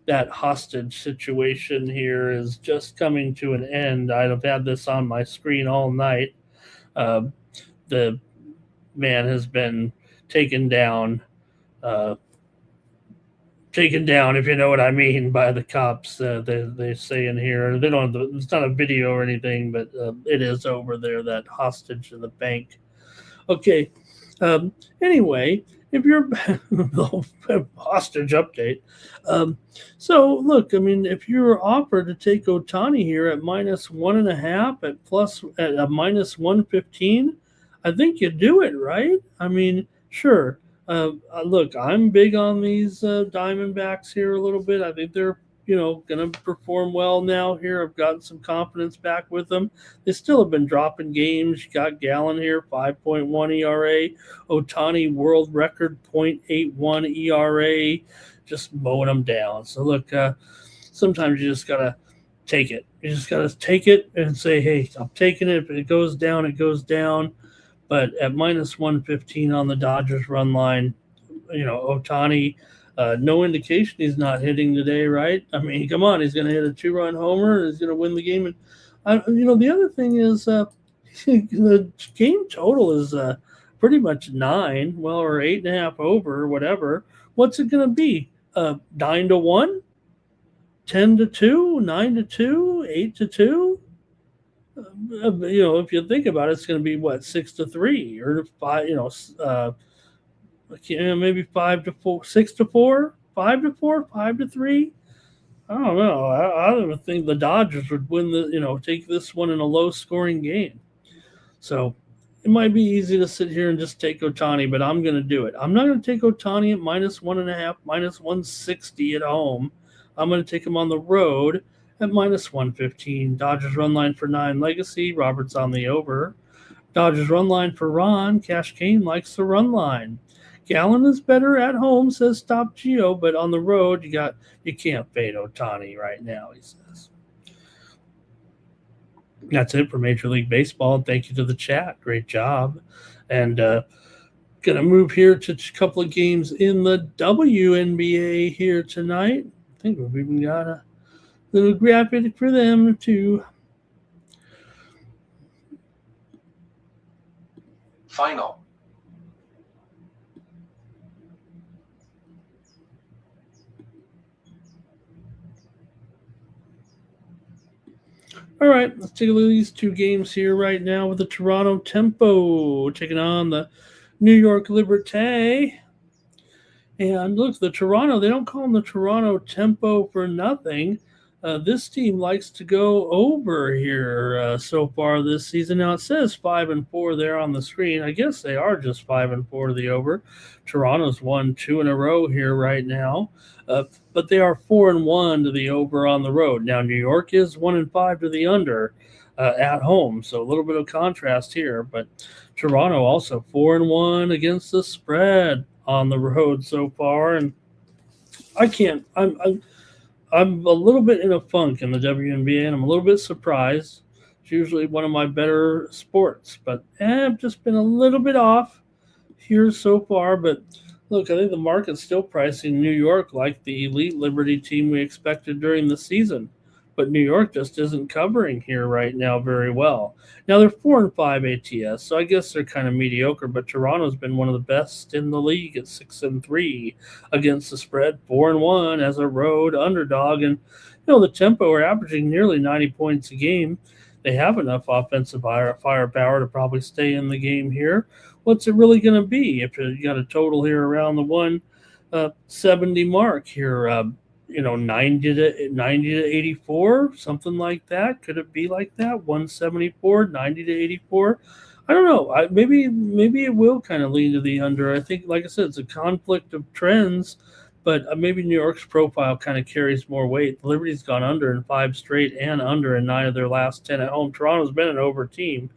that hostage situation here is just coming to an end. I've had this on my screen all night. Uh, the man has been taken down, uh, if you know what I mean, by the cops. They say in here, they don't have it's not a video or anything, but it is over there, that hostage in the bank. Okay. Anyway, if you're hostage update. So look, I mean, if you're offered to take Ohtani here at -1.5 at a -115, I think you do it, right? I mean, sure. Look, I'm big on these Diamondbacks here a little bit. I think they're going to perform well now here. I've gotten some confidence back with them. They still have been dropping games. You got Gallen here, 5.1 ERA. Ohtani, world record, 0.81 ERA. Just mowing them down. So, look, sometimes you just got to take it. You just got to take it and say, hey, I'm taking it. If it goes down, it goes down. But at -115 on the Dodgers run line, Ohtani, no indication he's not hitting today, right? I mean, come on, he's going to hit a 2-run homer. He's going to win the game. And, the other thing is the game total is pretty much 9, well, or 8.5 over, or whatever. What's it going to be? 9-1, 10-2, 9-2, 8-2? If you think about it, it's going to be what, 6-3 or 5, maybe 5-4, 6-4, 5-4, 5-3. I don't know. I don't think the Dodgers would win take this one in a low scoring game. So it might be easy to sit here and just take Ohtani, but I'm going to do it. I'm not going to take Ohtani at -1.5, -160 at home. I'm going to take him on the road at -115. Dodgers run line for 9, Legacy. Roberts on the over. Dodgers run line for Ron. Cash Kane likes the run line. Gallen is better at home, says Stop Geo, but on the road, you can't fade Ohtani right now, he says. That's it for Major League Baseball. Thank you to the chat. Great job. And going to move here to a couple of games in the WNBA here tonight. I think we've even got a little graphic for them too. Final. All right, let's take a look at these two games here right now with the Toronto Tempo taking on the New York Liberté. And look, the Toronto, they don't call them the Toronto Tempo for nothing. This team likes to go over here so far this season. Now it says 5-4 there on the screen. I guess they are just 5-4 to the over. Toronto's won 2 in a row here right now, but they are 4-1 to the over on the road. Now New York is 1-5 to the under at home, so a little bit of contrast here. But Toronto also 4-1 against the spread on the road so far, and I'm a little bit in a funk in the WNBA, and I'm a little bit surprised. It's usually one of my better sports, but I've just been a little bit off here so far. But look, I think the market's still pricing New York like the elite Liberty team we expected during the season. But New York just isn't covering here right now very well. Now they're 4-5 ATS, so I guess they're kind of mediocre. But Toronto's been one of the best in the league at 6-3 against the spread, 4-1 as a road underdog. And the Tempo are averaging nearly 90 points a game. They have enough offensive firepower to probably stay in the game here. What's it really going to be if you got a total here around the 170 mark here? 90 to 84, something like that. Could it be like that? 174, 90 to 84. I don't know. Maybe it will kind of lean to the under. I think, like I said, it's a conflict of trends but maybe New York's profile kind of carries more weight. The Liberty's gone under in 5 straight and under in 9 of their last 10 at home. Toronto's been an over team,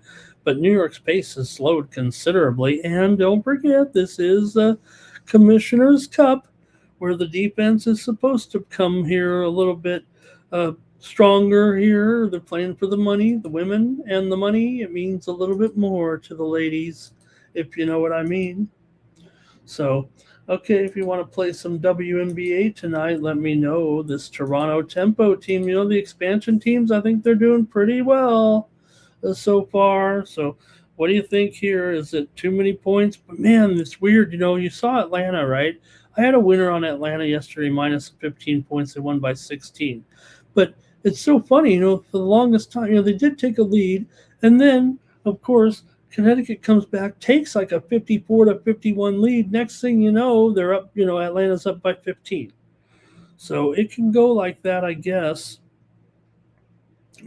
but New York's pace has slowed considerably. And don't forget, this is the Commissioner's Cup, where the defense is supposed to come here a little bit stronger here. They're playing for the money, the women, and the money. It means a little bit more to the ladies, if you know what I mean. So, okay, if you want to play some WNBA tonight, let me know. This Toronto Tempo team, the expansion teams, I think they're doing pretty well so far. So, what do you think here? Is it too many points? But man, it's weird. You saw Atlanta, right? I had a winner on Atlanta yesterday, minus 15 points. They won by 16. But it's so funny, for the longest time, they did take a lead. And then, of course, Connecticut comes back, takes like a 54-51 lead. Next thing you know, they're up, Atlanta's up by 15. So it can go like that, I guess.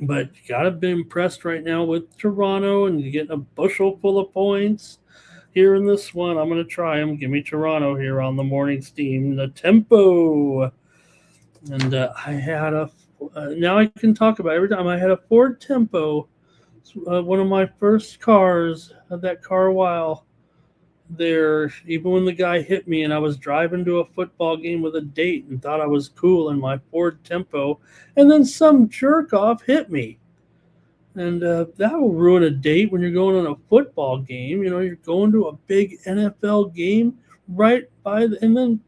But you got to be impressed right now with Toronto, and you're getting a bushel full of points here in this one. I'm going to try them. Give me Toronto here on the morning steam. The Tempo. And I had now I can talk about it. Every time I had a Ford Tempo. One of my first cars. Had that car a while there, even when the guy hit me and I was driving to a football game with a date and thought I was cool in my Ford Tempo, and then some jerk off hit me. And that will ruin a date when you're going on a football game. You're going to a big NFL game right by and then,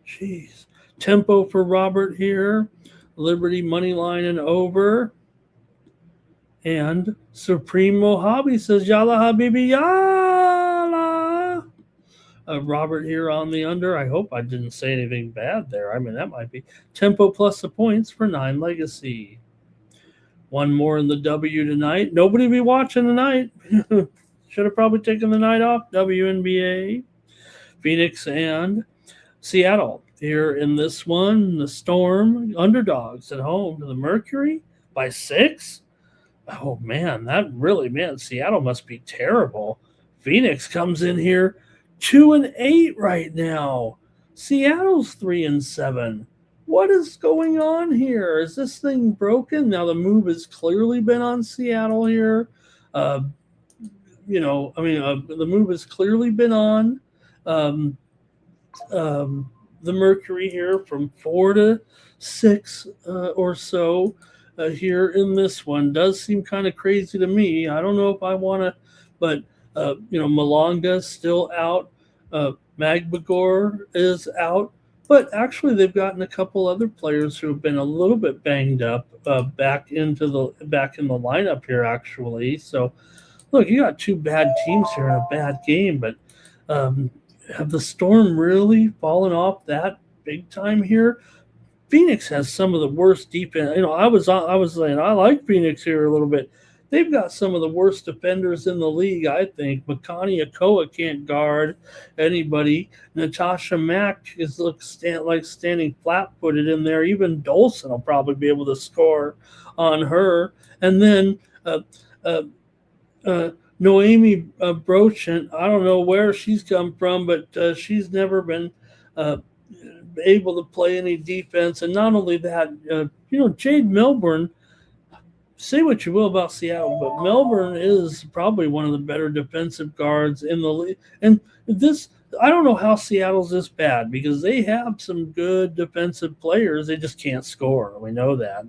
jeez. Tempo for Robert here. Liberty money line and over. And Supreme Mojave says, Yalla Habibi, Yalla. Robert here on the under. I hope I didn't say anything bad there. I mean, that might be. Tempo plus the points for 9 Legacy. One more in the W tonight. Nobody be watching tonight. Should have probably taken the night off. WNBA. Phoenix and Seattle. Here in this one, the Storm underdogs at home to the Mercury by 6. Oh, man, Seattle must be terrible. Phoenix comes in here 2-8 right now. Seattle's 3-7. What is going on here? Is this thing broken? Now, the move has clearly been on Seattle here. The move has clearly been on the Mercury here from 4 to 6 or so. Here in this one does seem kind of crazy to me. I don't know if I want to, but Malonga's still out. Magbagor is out, but actually they've gotten a couple other players who have been a little bit banged up back in the lineup here actually. So look, you got 2 bad teams here in a bad game, but have the Storm really fallen off that big time here? Phoenix has some of the worst defense. I was saying I like Phoenix here a little bit. They've got some of the worst defenders in the league, I think. Makani Akoa can't guard anybody. Natasha Mack looks like standing flat-footed in there. Even Dolson will probably be able to score on her. And then Noemi Brochant, I don't know where she's come from, but she's never been able to play any defense. And not only that, Jade Milburn, say what you will about Seattle, but Milburn is probably one of the better defensive guards in the league. And I don't know how Seattle's this bad, because they have some good defensive players. They just can't score. We know that.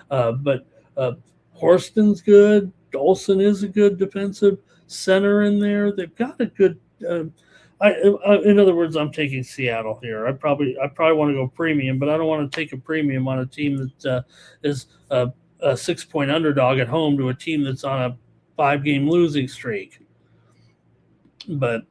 But Horston's good. Dolson is a good defensive center in there. They've got a good in other words, I'm taking Seattle here. I probably want to go premium, but I don't want to take a premium on a team that is a 6-point underdog at home to a team that's on a 5-game losing streak. But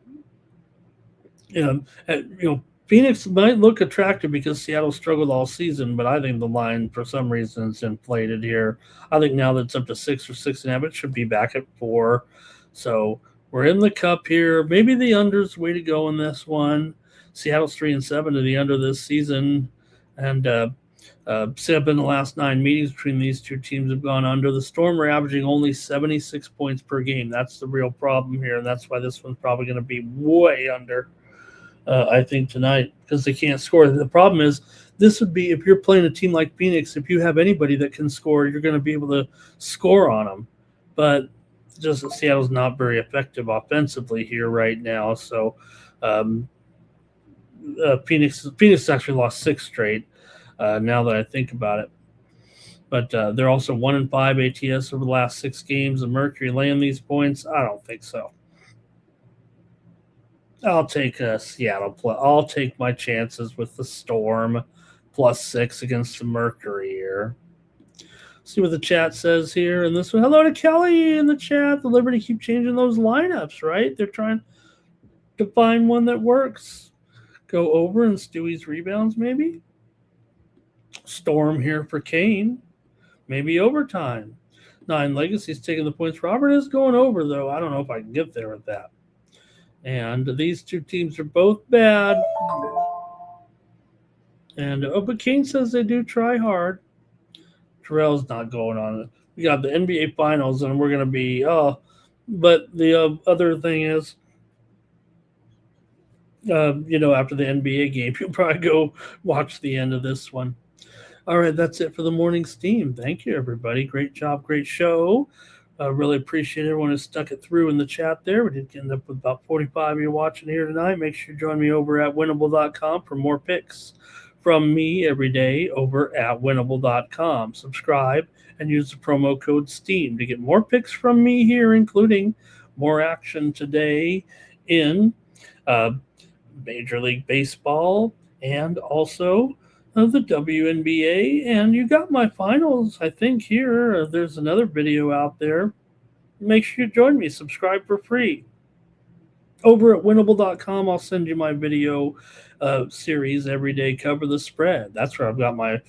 Phoenix might look attractive because Seattle struggled all season, but I think the line for some reason is inflated here. I think now that it's up to 6 or 6.5, it should be back at 4. So we're in the cup here. Maybe the under's the way to go in this one. Seattle's 3-7 to the under this season. And 7 in the last 9 meetings between these two teams have gone under. The Storm are averaging only 76 points per game. That's the real problem here, and that's why this one's probably going to be way under. I think, tonight because they can't score. The problem is this would be if you're playing a team like Phoenix, if you have anybody that can score, you're going to be able to score on them. But just Seattle's not very effective offensively here right now. So Phoenix actually lost 6 straight now that I think about it. But they're also 1-5 ATS over the last 6 games. The Mercury laying these points? I don't think so. I'll take Seattle. I'll take my chances with the Storm +6 against the Mercury here. See what the chat says here. And this one, hello to Kelly in the chat. The Liberty keep changing those lineups, right? They're trying to find one that works. Go over and Stewie's rebounds, maybe. Storm here for Kane. Maybe overtime. 9 Legacy's taking the points. Robert is going over, though. I don't know if I can get there with that. And these two teams are both bad. And but Kane says they do try hard. Terrell's not going on it. We got the NBA Finals, and we're going to be but the other thing is, after the NBA game, you'll probably go watch the end of this one. All right, that's it for the morning's team. Thank you, everybody. Great job, great show. Really appreciate everyone who stuck it through in the chat there. We did end up with about 45 of you watching here tonight. Make sure you join me over at winnable.com for more picks from me every day over at winnable.com. Subscribe and use the promo code STEAM to get more picks from me here, including more action today in Major League Baseball and also the WNBA. And you got my finals, I think, here. There's another video out there. Make sure you join me. Subscribe for free. Over at winnable.com, I'll send you my video series every day, Cover the Spread. That's where I've got my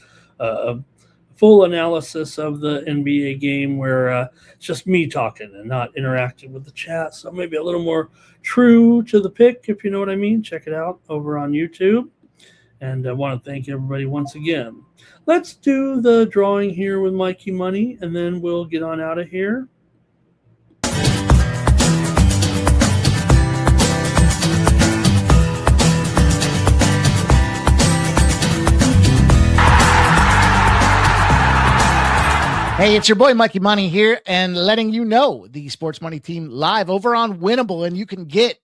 full analysis of the NBA game where it's just me talking and not interacting with the chat. So maybe a little more true to the pick, if you know what I mean. Check it out over on YouTube. And I want to thank everybody once again. Let's do the drawing here with Mikey Money, and then we'll get on out of here. Hey, it's your boy Mikey Money here, and letting you know the Sports Money team live over on Winnable, and you can get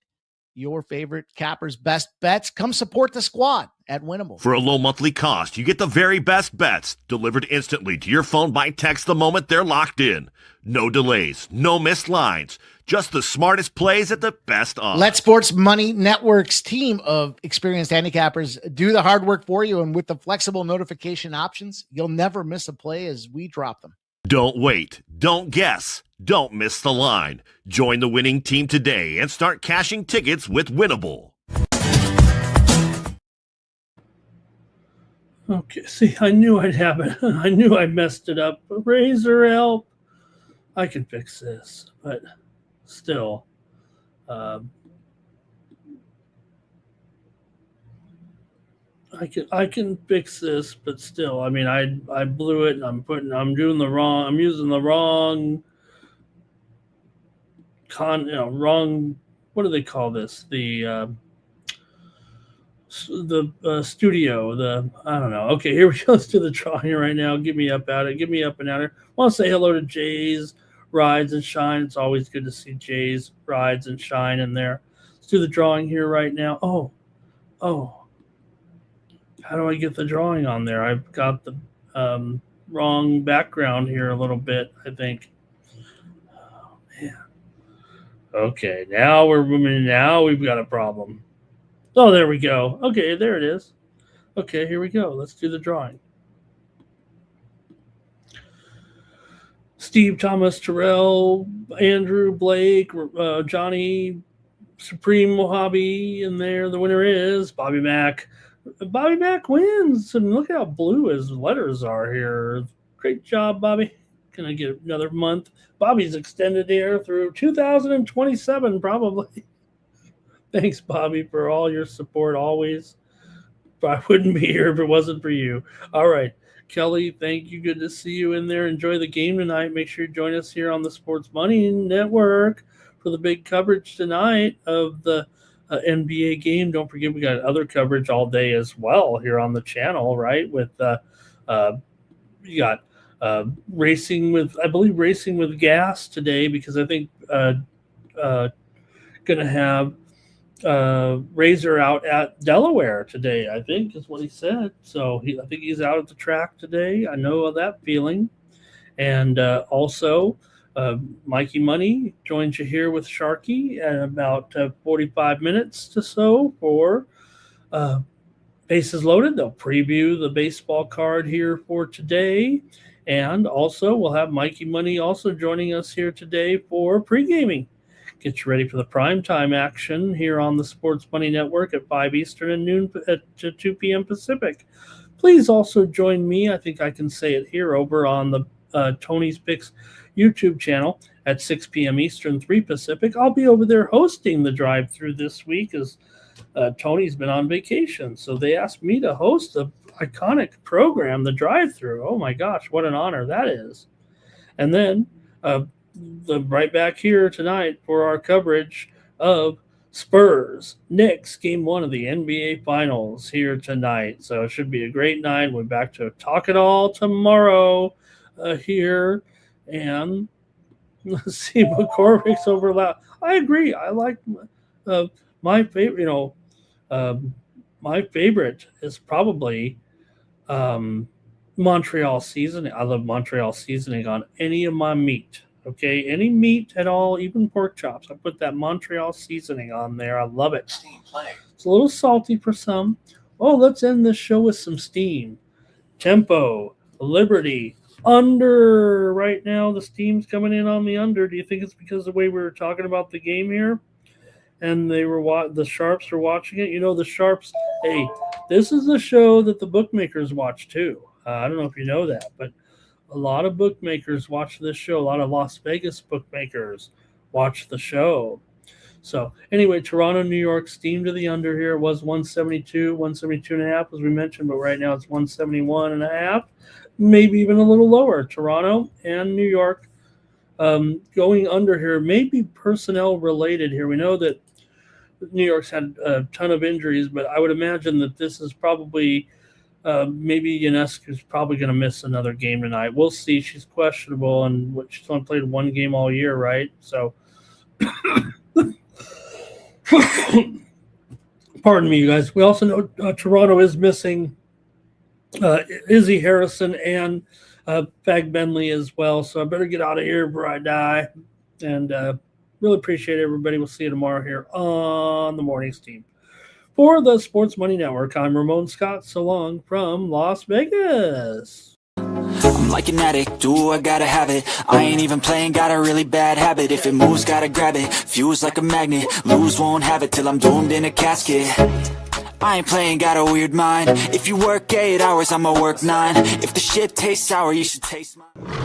your favorite cappers' best bets. Come support the squad at Winnable. For a low monthly cost, you get the very best bets delivered instantly to your phone by text the moment they're locked in. No delays, no missed lines, just the smartest plays at the best odds. Let Sports Money Network's team of experienced handicappers do the hard work for you, and with the flexible notification options, you'll never miss a play as we drop them. Don't wait. Don't guess. Don't miss the line. Join the winning team today and start cashing tickets with Winnable. Okay, see, I knew I'd have it. I knew I messed it up. Razor help. I can fix this, but still. I can fix this, but still, I mean, I blew it. And I'm using the wrong wrong. What do they call this? The studio. I don't know. Okay, here we go. Let's do the drawing right now. Get me up out of it. Get me up and out of it. I want to say hello to Jays, Rides and Shine. It's always good to see Jays, Rides and Shine in there. Let's do the drawing here right now. Oh. How do I get the drawing on there? I've got the wrong background here a little bit, I think. Oh, man. Okay, now we're moving. Now we've got a problem. Oh, there we go. Okay, there it is. Okay, here we go. Let's do the drawing. Steve, Thomas, Terrell, Andrew, Blake, Johnny, Supreme Mojave in there. The winner is Bobby Mack. Bobby Mack wins, and look how blue his letters are here. Great job, Bobby. Gonna get another month. Bobby's extended here through 2027, probably. Thanks, Bobby, for all your support always. I wouldn't be here if it wasn't for you. All right, Kelly, thank you. Good to see you in there. Enjoy the game tonight. Make sure you join us here on the Sports Money Network for the big coverage tonight of the NBA game. Don't forget, we got other coverage all day as well here on the channel, right? With you got racing with gas today, because I think going to have Razor out at Delaware today, I think is what he said. So I think he's out at the track today. I know of that feeling. And also, Mikey Money joins you here with Sharky at about 45 minutes or so for Bases Loaded. They'll preview the baseball card here for today. And also, we'll have Mikey Money also joining us here today for pre-gaming. Get you ready for the primetime action here on the Sports Money Network at 5 Eastern and noon at 2 p.m. Pacific. Please also join me, I think I can say it here, over on the Tony's Picks YouTube channel at 6 p.m. Eastern, 3 Pacific. I'll be over there hosting the drive-through this week, as Tony's been on vacation. So they asked me to host the iconic program, the drive-through. Oh my gosh, what an honor that is. And then right back here tonight for our coverage of Spurs Knicks game 1 of the NBA Finals here tonight. So it should be a great night. We're back to talk it all tomorrow here. And let's see, McCormick's overlap. I agree. I like my favorite. My favorite is probably Montreal seasoning. I love Montreal seasoning on any of my meat. Okay, any meat at all, even pork chops. I put that Montreal seasoning on there. I love it. It's a little salty for some. Oh, let's end this show with some steam. Tempo, Liberty, under right now. The steam's coming in on the under. Do you think it's because of the way we were talking about the game here? And the Sharps are watching it. You know, the Sharps, hey, this is a show that the bookmakers watch too. I don't know if you know that, but a lot of bookmakers watch this show. A lot of Las Vegas bookmakers watch the show. So anyway, Toronto, New York, steam to the under here. It was 172, 172.5 as we mentioned, but right now it's 171.5, maybe even a little lower. Toronto and New York going under here, maybe personnel related here. We know that New York's had a ton of injuries, but I would imagine that this is probably maybe Ionescu's probably going to miss another game tonight. We'll see. She's questionable, and she's only played one game all year, right? So, pardon me, you guys. We also know Toronto is missing Izzy Harrison and Fag Bentley as well. So I better get out of here before I die. And really appreciate everybody. We'll see you tomorrow here on the morning steam. For the Sports Money Network, I'm Ramon Scott. So long from Las Vegas. I'm like an addict, do I gotta have it. I ain't even playing, got a really bad habit. If it moves, gotta grab it, fuse like a magnet. Lose, won't have it till I'm doomed in a casket. I ain't playing, got a weird mind. If you work 8 hours, I'ma work 9. If the shit tastes sour, you should taste mine.